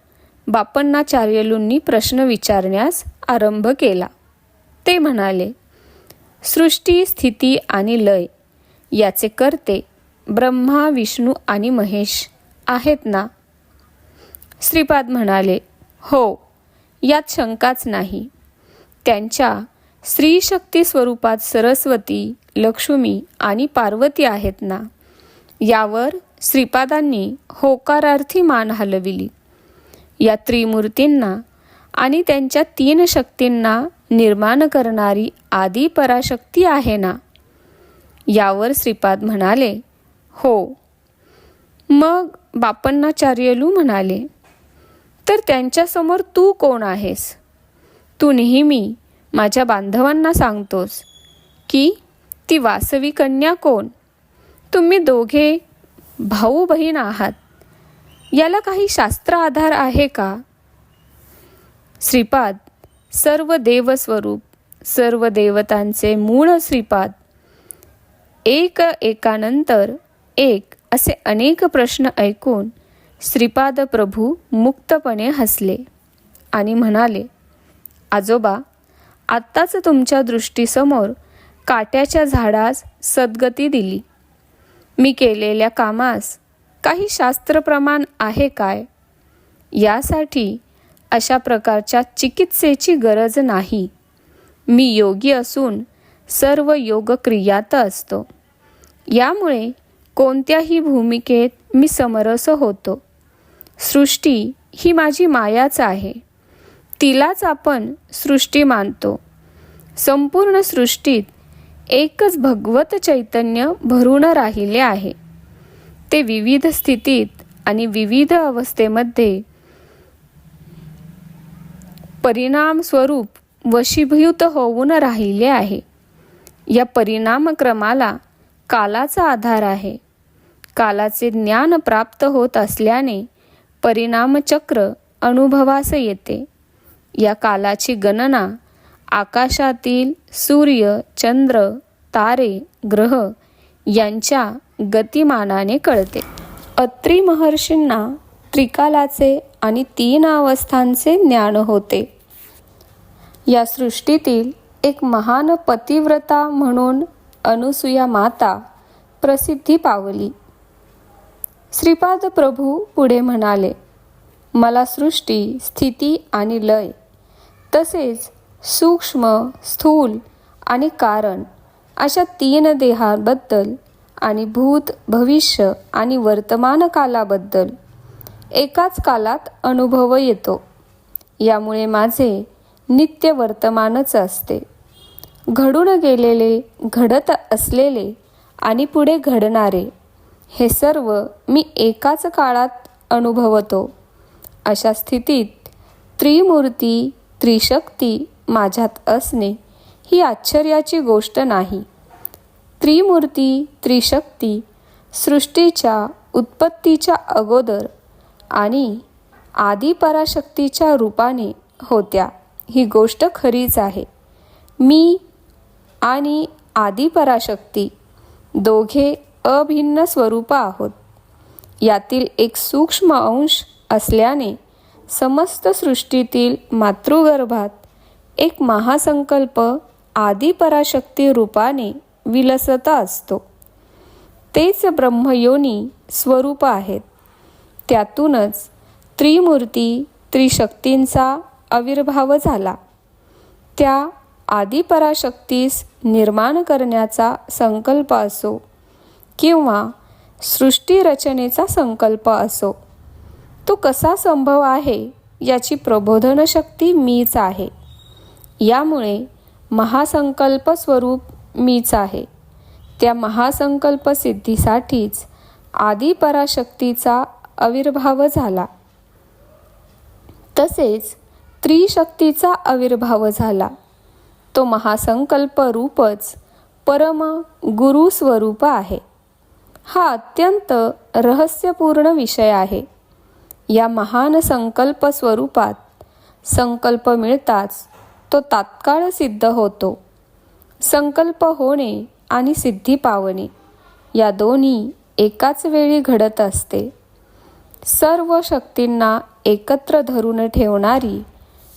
Speaker 2: बापन्नाचार्यलूंनी प्रश्न विचारण्यास आरंभ केला. ते म्हणाले, सृष्टी, स्थिती आणि लय याचे कर्ते ब्रह्मा, विष्णू आणि महेश आहेत ना? श्रीपाद म्हणाले, हो, यात शंकाच नाही. त्यांच्या स्त्रीशक्ती स्वरूपात सरस्वती, लक्ष्मी आणि पार्वती आहेत ना? यावर श्रीपादांनी होकारार्थी मान हलविली. या त्रिमूर्तींना आणि त्यांच्या 3 शक्तींना निर्माण करणारी आदी पराशक्ती आहे ना? यावर श्रीपाद म्हणाले, हो. मग बापन्नाचार्यलू म्हणाले, तर त्यांच्यासमोर तू कोण आहेस? तू नेहमी माझ्या बांधवांना सांगतोस की ती वासवी कन्या कोण? तुम्ही दोघे भाऊ बहीण आहात. याला काही शास्त्र आधार आहे का? श्रीपाद सर्व देवस्वरूप, सर्व देवतांचे मूळ श्रीपाद एकानंतर एक असे अनेक प्रश्न ऐकून श्रीपाद प्रभू मुक्तपणे हसले आणि म्हणाले, आजोबा, आत्ताच तुमच्या दृष्टीसमोर काट्याच्या झाडास सद्गती दिली. मी केलेल्या कामास काही शास्त्रप्रमाण आहे काय? यासाठी अशा प्रकारच्या चिकित्सेची गरज नाही. मी योगी असून सर्व योगक्रियात असतो. यामुळे कोणत्याही भूमिकेत मी समरस होतो. सृष्टी ही माझी मायाच आहे. तिलाच आपण सृष्टी मानतो. संपूर्ण सृष्टीत एकच भगवत चैतन्य भरून राहिले आहे. ते विविध स्थितीत आणि विविध अवस्थेमध्ये परिणाम स्वरूप वशीभूत होऊन राहिले आहे. या परिणामक्रमाला कालाचा आधार आहे. कालाचे ज्ञान प्राप्त होत असल्याने परिणामचक्र अनुभवास येते. या कालाची गणना आकाशातील सूर्य, चंद्र, तारे, ग्रह यांच्या गतिमानाने कळते. अत्री महर्षींना त्रिकालाचे आणि 3 अवस्थांचे ज्ञान होते. या सृष्टीतील एक महान पतिव्रता म्हणून अनुसूया माता प्रसिद्धी पावली. श्रीपाद प्रभू पुढे म्हणाले, मला सृष्टी, स्थिती आणि लय तसेच सूक्ष्म, स्थूल आणि कारण अशा 3 देहांबद्दल आणि भूत, भविष्य आणि वर्तमान कालाबद्दल एकाच कालात अनुभव येतो. यामुळे माझे नित्य वर्तमानच असते. घडून गेलेले, घडत असलेले आणि पुढे घडणारे हे सर्व मी एकाच काळात अनुभवतो. अशा स्थितीत त्रिमूर्ती, त्रिशक्ती माझ्यात असणे ही आश्चर्याची गोष्ट नाही. त्रिमूर्ती, त्रिशक्ती सृष्टीच्या उत्पत्तीच्या अगोदर आणि आदी पराशक्तीच्या रूपाने होत्या ही गोष्ट खरीच आहे. मी आणि आदी पराशक्ती दोघे अभिन्न स्वरूप आहोत. यातील एक सूक्ष्म अंश असल्याने समस्त सृष्टीतील मातृगर्भात एक महासंकल्प आदी पराशक्ती रूपाने विलसत असतो. तेच ब्रह्मयोनी स्वरूप आहेत. त्यातूनच त्रिमूर्ती, त्रिशक्तींचा आविर्भाव झाला. त्या आदी पराशक्तीस निर्माण करण्याचा संकल्प असो किंवा सृष्टी रचनेचा संकल्प असो, तो कसा संभव आहे याची प्रबोधन शक्ती मीच आहे. यामुळे महासंकल्प स्वरूप मीच आहे. त्या महासंकल्प सिद्धीसाठीच आदी पराशक्तीचा आविर्भाव झाला. तसेच त्रिशक्तीचा आविर्भाव झाला. तो महासंकल्प रूपच परम गुरु स्वरूप आहे. हा अत्यंत रहस्यपूर्ण विषय आहे. या महान संकल्प स्वरूपात संकल्प मिळताच तो तात्काळ सिद्ध होतो. संकल्प होणे आणि सिद्धी पावणे या दोन्ही एकाच वेळी घडत असते. सर्व शक्तींना एकत्र धरून ठेवणारी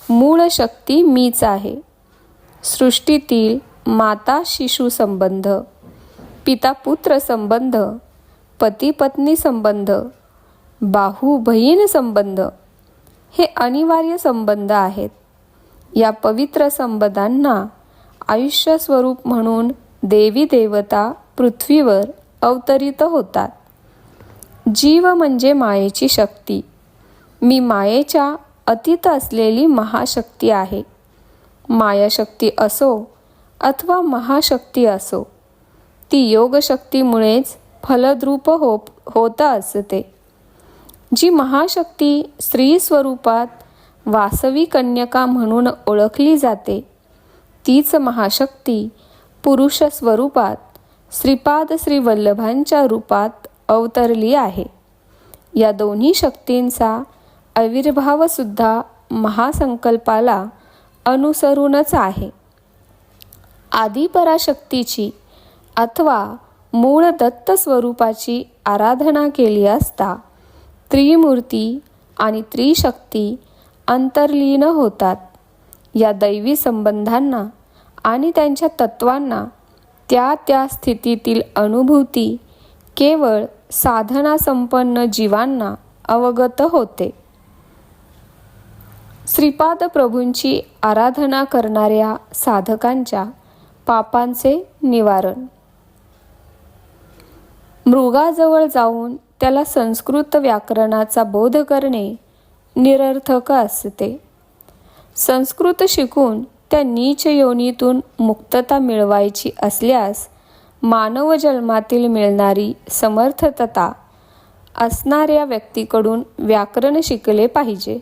Speaker 2: मूळ शक्ती मीच आहे. सृष्टीतील माता शिशु संबंध, पिता पुत्र संबंध, पती पत्नी संबंध, भाऊ बहीण संबंध हे अनिवार्य संबंध आहेत. या पवित्र संबंधांना आयुष्य स्वरूप म्हणून देवी देवता पृथ्वीवर अवतरित होतात. जीव म्हणजे मायेची शक्ती. मी मायेच्या अतीत असलेली महाशक्ती आहे. मायाशक्ती असो अथवा महाशक्ती असो, ती योगशक्तीमुळेच फलद्रूप होत असते. जी महाशक्ती स्त्री स्वरूपात वासवी कन्यका म्हणून ओळखली जाते, तीच महाशक्ती पुरुष स्वरूपात श्रीपाद श्री वल्लभांच्या रूपात अवतरली आहे. या दोन्ही शक्तींचा आविर्भाव सुद्धा महासंकल्पाला अनुसरूनच आहे. आदी पराशक्तीची अथवा मूळ दत्त स्वरूपाची आराधना केली असता त्रिमूर्ती आणि त्रिशक्ती अंतर्लीन होतात. या दैवी संबंधांना आणि त्यांच्या तत्वांना त्या त्या स्थितीतील अनुभूती केवळ साधना संपन्न जीवांना अवगत होते. श्रीपाद प्रभूंची आराधना करणाऱ्या साधकांच्या पापांचे निवारण. मृगाजवळ जाऊन त्याला संस्कृत व्याकरणाचा बोध करणे निरर्थक असते. संस्कृत शिकून त्या नीच योनीतून मुक्तता मिळवायची असल्यास मानव जन्मातील मिळणारी समर्थतता असणाऱ्या व्यक्तीकडून व्याकरण शिकले पाहिजे.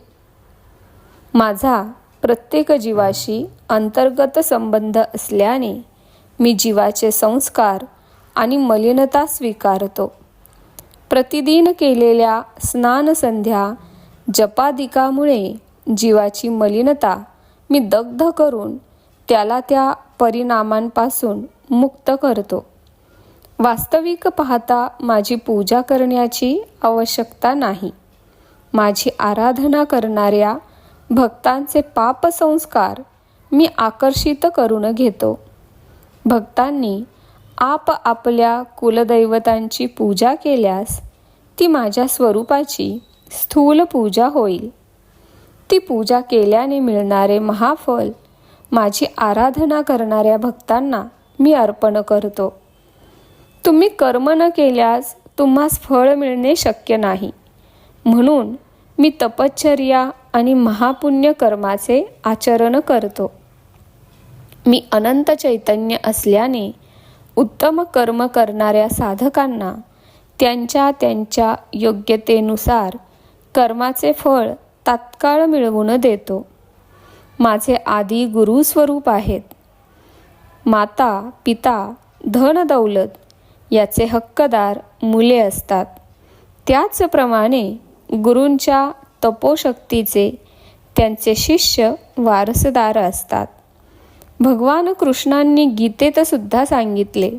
Speaker 2: माझा प्रत्येक जीवाशी अंतर्गत संबंध असल्याने मी जीवाचे संस्कार आणि मलिनता स्वीकारतो. प्रतिदिन केलेल्या स्नानसंध्या जपादिकामुळे जीवाची मलिनता मी दग्ध करून त्याला त्या परिणामांपासून मुक्त करतो. वास्तविक पाहता माझी पूजा करण्याची आवश्यकता नाही. माझी आराधना करणाऱ्या भक्तांचे पापसंस्कार मी आकर्षित करून घेतो. भक्तांनी आपल्या कुलदैवतांची पूजा केल्यास ती माझ्या स्वरूपाची स्थूल पूजा होईल. ती पूजा केल्याने मिळणारे महाफल माझी आराधना करणाऱ्या भक्तांना मी अर्पण करतो. तुम्ही कर्म न केल्यास तुम्हास फळ मिळणे शक्य नाही. म्हणून मी तपश्चर्या आणि महापुण्य कर्माचे आचरण करतो. मी अनंत चैतन्य असल्याने उत्तम कर्म करणाऱ्या साधकांना त्यांच्या योग्यतेनुसार कर्माचे फळ तात्काळ मिळवून देतो. माझे आदी गुरुस्वरूप आहेत. माता पिता धन दौलत याचे हक्कदार मुले असतात. त्याचप्रमाणे गुरूंच्या तपोशक्तीचे त्यांचे शिष्य वारसदार असतात. भगवान कृष्णांनी गीतेत सुद्धा सांगितले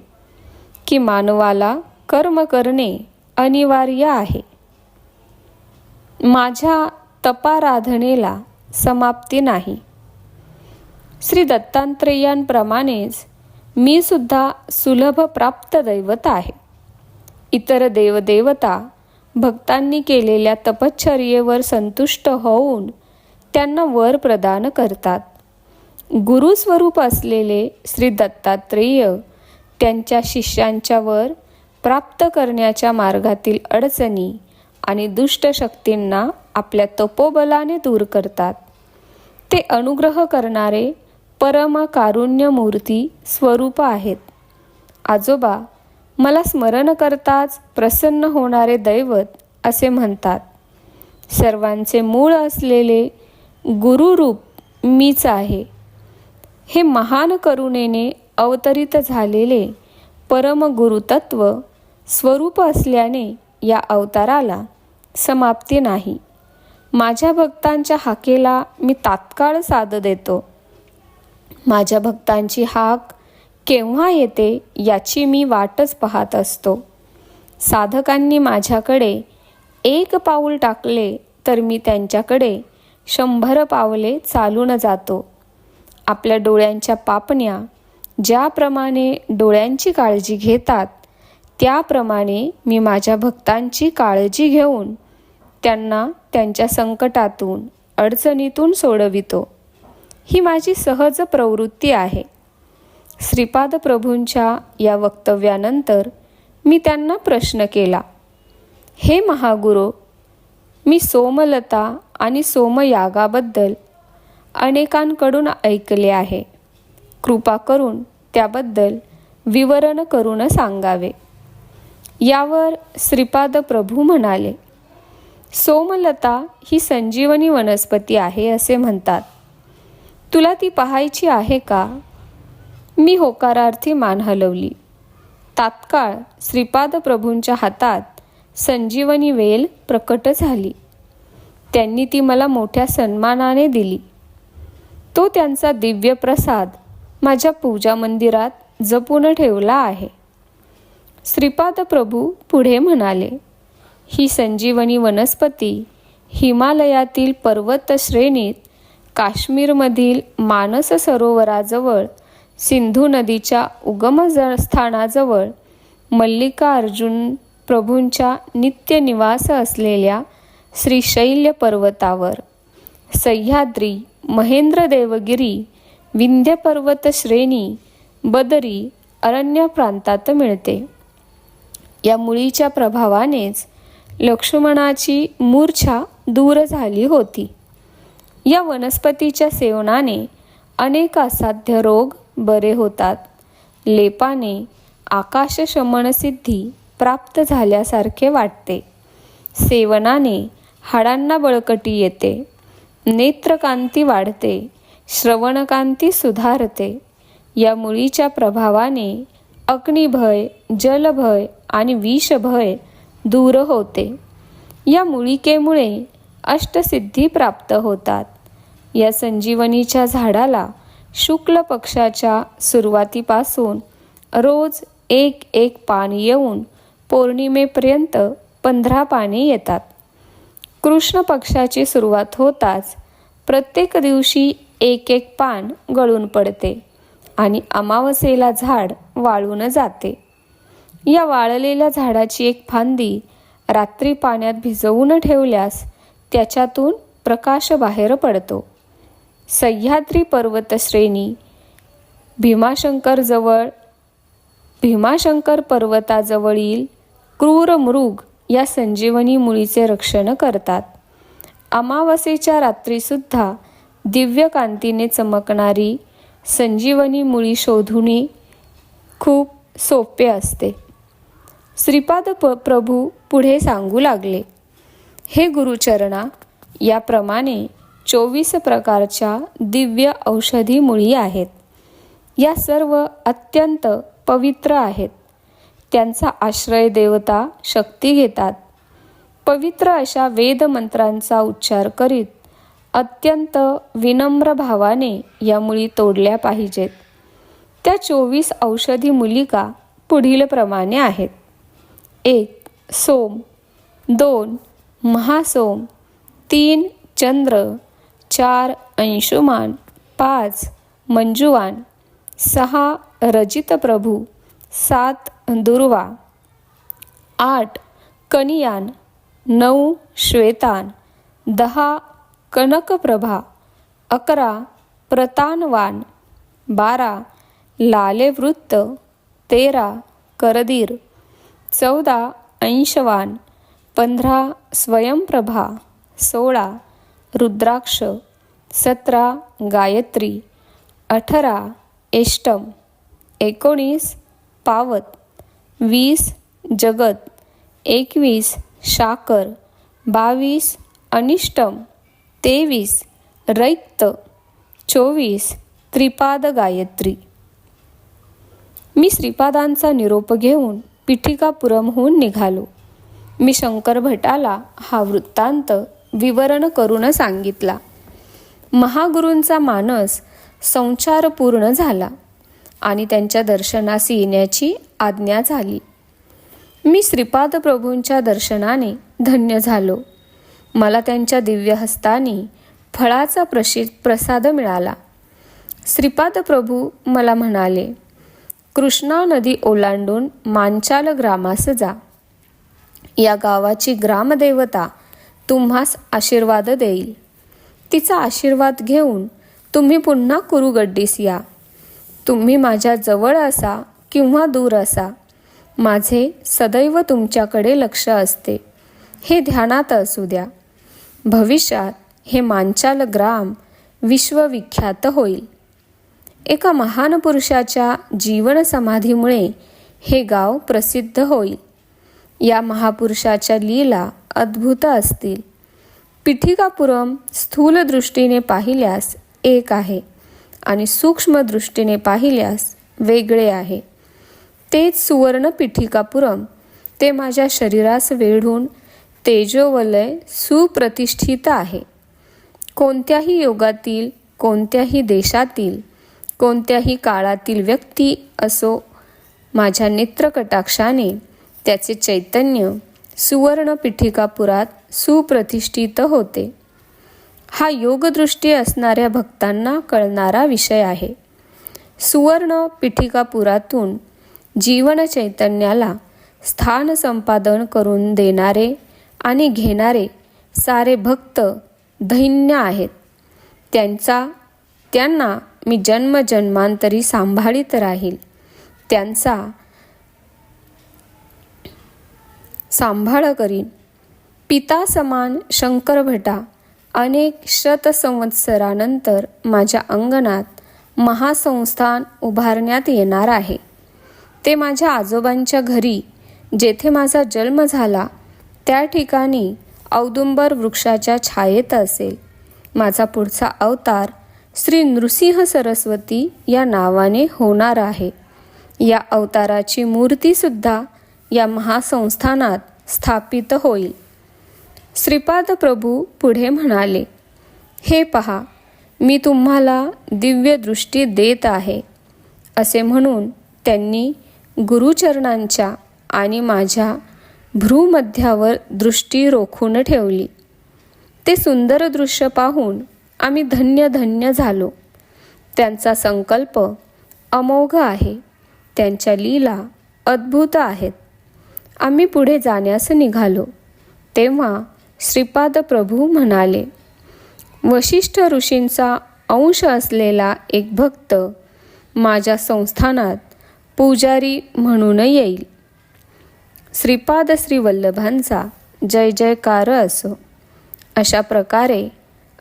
Speaker 2: की मानवाला कर्म करणे अनिवार्य आहे. माझ्या तपाराधनेला समाप्ती नाही. श्री दत्तात्रेयांप्रमाणेच मी सुद्धा सुलभ प्राप्त दैवत आहे. इतर देवदेवता भक्तांनी केलेल्या तपश्चर्येवर संतुष्ट होऊन त्यांना वर प्रदान करतात. गुरुस्वरूप असलेले श्री दत्तात्रेय त्यांच्या शिष्यांच्या वर प्राप्त करण्याच्या मार्गातील अडचणी आणि दुष्ट शक्तींना आपल्या तपोबलाने दूर करतात. ते अनुग्रह करणारे परम कारुण्यमूर्ती स्वरूप आहेत. आजोबा मला स्मरण करताच प्रसन्न होणारे दैवत असे म्हणतात. सर्वांचे मूळ असलेले गुरुरूप मीच आहे. हे महान करुणेने अवतरित झालेले परम गुरुतत्व स्वरूप असल्याने या अवताराला समाप्ती नाही. माझ्या भक्तांच्या हाकेला मी तात्काळ साद देतो. माझ्या भक्तांची हाक केव्हा येते याची मी वाटच पाहत असतो. साधकांनी माझ्याकडे 1 पाऊल टाकले तर मी त्यांच्याकडे 100 पावले चालून जातो. आपल्या डोळ्यांच्या पापण्या ज्याप्रमाणे डोळ्यांची काळजी घेतात त्याप्रमाणे मी माझ्या भक्तांची काळजी घेऊन त्यांना त्यांच्या संकटातून अडचणीतून सोडवितो. ही माझी सहज प्रवृत्ती आहे. श्रीपाद प्रभूंच्या या वक्तव्यानंतर मी त्यांना प्रश्न केला, हे महागुरो, मी सोमलता आणि सोमयागाबद्दल अनेकांकडून ऐकले आहे. कृपा करून त्याबद्दल विवरण करून सांगावे. यावर श्रीपाद प्रभू म्हणाले, सोमलता ही संजीवनी वनस्पती आहे असे म्हणतात. तुला ती पाहायची आहे का? मी होकारार्थी मान हलवली. तात्काळ श्रीपाद प्रभूंच्या हातात संजीवनी वेल प्रकट झाली. त्यांनी ती मला मोठ्या सन्मानाने दिली. तो त्यांचा दिव्य प्रसाद माझ्या पूजा मंदिरात जपून ठेवला आहे. श्रीपाद प्रभू पुढे म्हणाले, ही संजीवनी वनस्पती हिमालयातील पर्वत श्रेणीत काश्मीरमधील मानस सरोवराजवळ सिंधू नदीच्या उगमस्थानाजवळ मल्लिकार्जुन प्रभूंच्या नित्य निवास असलेल्या श्रीशैल्य पर्वतावर सह्याद्री, महेंद्र देवगिरी, विंध्य पर्वत श्रेणी, बदरी अरण्य प्रांतात मिळते. या मुळीच्या प्रभावानेच लक्ष्मणाची मूर्छा दूर झाली होती. या वनस्पतीच्या सेवनाने अनेक असाध्य रोग बरे होतात. लेपाने आकाशशमनसिद्धी प्राप्त झाल्यासारखे वाटते. सेवनाने हाडांना बळकटी येते, नेत्रकांती वाढते, श्रवणकांती सुधारते. या मुळीच्या प्रभावाने अग्निभय, जलभय आणि विषभय दूर होते. या मुळिकेमुळे अष्टसिद्धी प्राप्त होतात. या संजीवनीच्या झाडाला शुक्ल पक्षाच्या सुरुवातीपासून रोज 1 पान येऊन पौर्णिमेपर्यंत 15 पाने येतात. कृष्ण पक्षाची सुरुवात होताच प्रत्येक दिवशी एक एक पान गळून पडते आणि अमावस्येला झाड वाळून जाते. या वाळलेल्या झाडाची एक फांदी रात्री पाण्यात भिजवून ठेवल्यास त्याच्यातून प्रकाश बाहेर पडतो. सह्याद्री पर्वतश्रेणी भीमाशंकर पर्वताजवळील क्रूर मृग या संजीवनी मुळीचे रक्षण करतात. अमावस्येच्या रात्रीसुद्धा दिव्य कांतीने चमकणारी संजीवनी मुळी शोधणे खूप सोपे असते. श्रीपाद प्रभू पुढे सांगू लागले, हे गुरुचरणा, याप्रमाणे 24 प्रकारच्या दिव्य औषधी मुळी आहेत. या सर्व अत्यंत पवित्र आहेत. त्यांचा आश्रय देवता शक्ती घेतात. पवित्र अशा वेद मंत्रांचा उच्चार करीत अत्यंत विनम्र भावाने या मुळी तोडल्या पाहिजेत. त्या 24 औषधी मूलिका पुढील प्रमाणे आहेत. 1. सोम, 2. महासोम, 3. चंद्र, 4. अंशुमान, 5. मंजुवान, 6. रजित प्रभू, 7. दुर्वा, 8. कनियान, 9. श्वेतान, 10. कनकप्रभा, 11. प्रतानवान, 12. लालेवृत्त, 13. करदीर, 14. अंशवान, 15. स्वयंप्रभा, 16. रुद्राक्ष, 17. गायत्री, 18. एष्टम, 19. पावत, 20. जगत, 21. शाकर, 22. अनिष्टम, 23. रैक्त, 24. त्रिपाद गायत्री. मी श्रीपादांचा निरोप घेऊन पिठिकापुरमहून निघालो. मी शंकर भटाला हा वृत्तांत विवरण करून सांगितला. महागुरूंचा मानस संचारपूर्ण झाला आणि त्यांच्या दर्शनास येण्याची आज्ञा झाली. मी श्रीपाद प्रभूंच्या दर्शनाने धन्य झालो. मला त्यांच्या दिव्य हस्तानी फळाचा प्रसाद मिळाला. श्रीपाद प्रभू मला म्हणाले, कृष्णा नदी ओलांडून मांचाल ग्रामास जा. या गावाची ग्रामदेवता तुम्हास आशीर्वाद देईल. तिचा आशीर्वाद घेऊन तुम्ही पुन्हा कुरुगड्डीस या. तुम्ही माझ्या जवळ असा किंवा दूर असा, माझे सदैव तुमच्याकडे लक्ष असते, हे ध्यानात असू द्या. भविष्यात हे मांचाल ग्राम विश्वविख्यात होईल. एका महान पुरुषाच्या जीवन समाधीमुळे हे गाव प्रसिद्ध होईल. या महापुरुषाच्या लीला अद्भुत असतील. पिठिकापुरम स्थूल दृष्टीने पाहिल्यास एक आहे आणि सूक्ष्म दृष्टीने पाहिल्यास वेगळे आहे. तेच सुवर्ण पिठिकापुरम ते माझ्या शरीरास वेढून तेजोवलय सुप्रतिष्ठित आहे. कोणत्याही योगातील, कोणत्याही देशातील, कोणत्याही काळातील व्यक्ती असो, माझ्या नेत्रकटाक्षाने त्याचे चैतन्य सुवर्ण पिठिकापुरात सुप्रतिष्ठित होते. हा योगदृष्टी असणाऱ्या भक्तांना कळणारा विषय आहे. सुवर्ण पिठिकापुरातून जीवन चैतन्याला स्थान संपादन करून देणारे आणि घेणारे सारे भक्त धन्य आहेत. त्यांना मी जन्मजन्मांतरी सांभाळीत राहील. त्यांचा सांभाळ करीन. पिता समान शंकर भटा अनेक शतसंवत्सरानंतर माझ्या अंगणात महासंस्थान उभारण्यात येणार आहे. ते माझ्या आजोबांच्या घरी, जेथे माझा जन्म झाला, त्या ठिकाणी औदुंबर वृक्षाच्या छायेत असेल. माझा पुढचा अवतार श्री नृसिंह सरस्वती या नावाने होणार आहे. या अवताराची मूर्तीसुद्धा या महासंस्थानात स्थापित होईल. श्रीपाद प्रभू पुढे म्हणाले, हे पहा, मी तुम्हाला दिव्य दृष्टी देत आहे. असे म्हणून त्यांनी गुरुचरणांच्या आणि माझ्या भ्रूमध्यावर दृष्टी रोखून ठेवली. ते सुंदर दृश्य पाहून आम्ही धन्य धन्य झालो. त्यांचा संकल्प अमोघ आहे. त्यांच्या लीला अद्भुत आहेत. आम्ही पुढे जाण्यास निघालो तेव्हा श्रीपाद प्रभू म्हणाले, वशिष्ठ ऋषींचा अंश असलेला एक भक्त माझ्या संस्थानात पुजारी म्हणून येईल. श्रीपाद श्री वल्लभांचा जय जयकार असो. अशा प्रकारे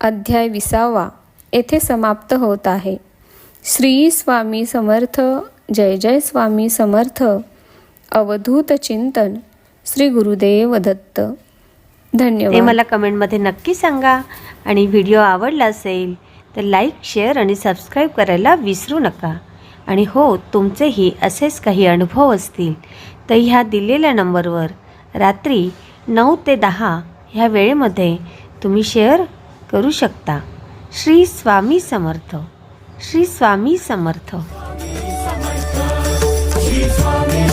Speaker 2: अध्याय 20 येथे समाप्त होत आहे. श्री स्वामी समर्थ. जय जय स्वामी समर्थ. अवधूत चिंतन श्री गुरुदेव दत्त. धन्यवाद.
Speaker 3: ते मला कमेंटमध्ये नक्की सांगा. आणि व्हिडिओ आवडला असेल तर लाईक, शेअर आणि सबस्क्राईब करायला विसरू नका. आणि हो, तुमचेही असेच काही अनुभव असतील तर ह्या दिलेल्या नंबरवर रात्री 9 ते 10 ह्या वेळेमध्ये तुम्ही शेअर करू शकता. श्री स्वामी समर्थ. श्री स्वामी समर्थ.
Speaker 4: श्री स्वामी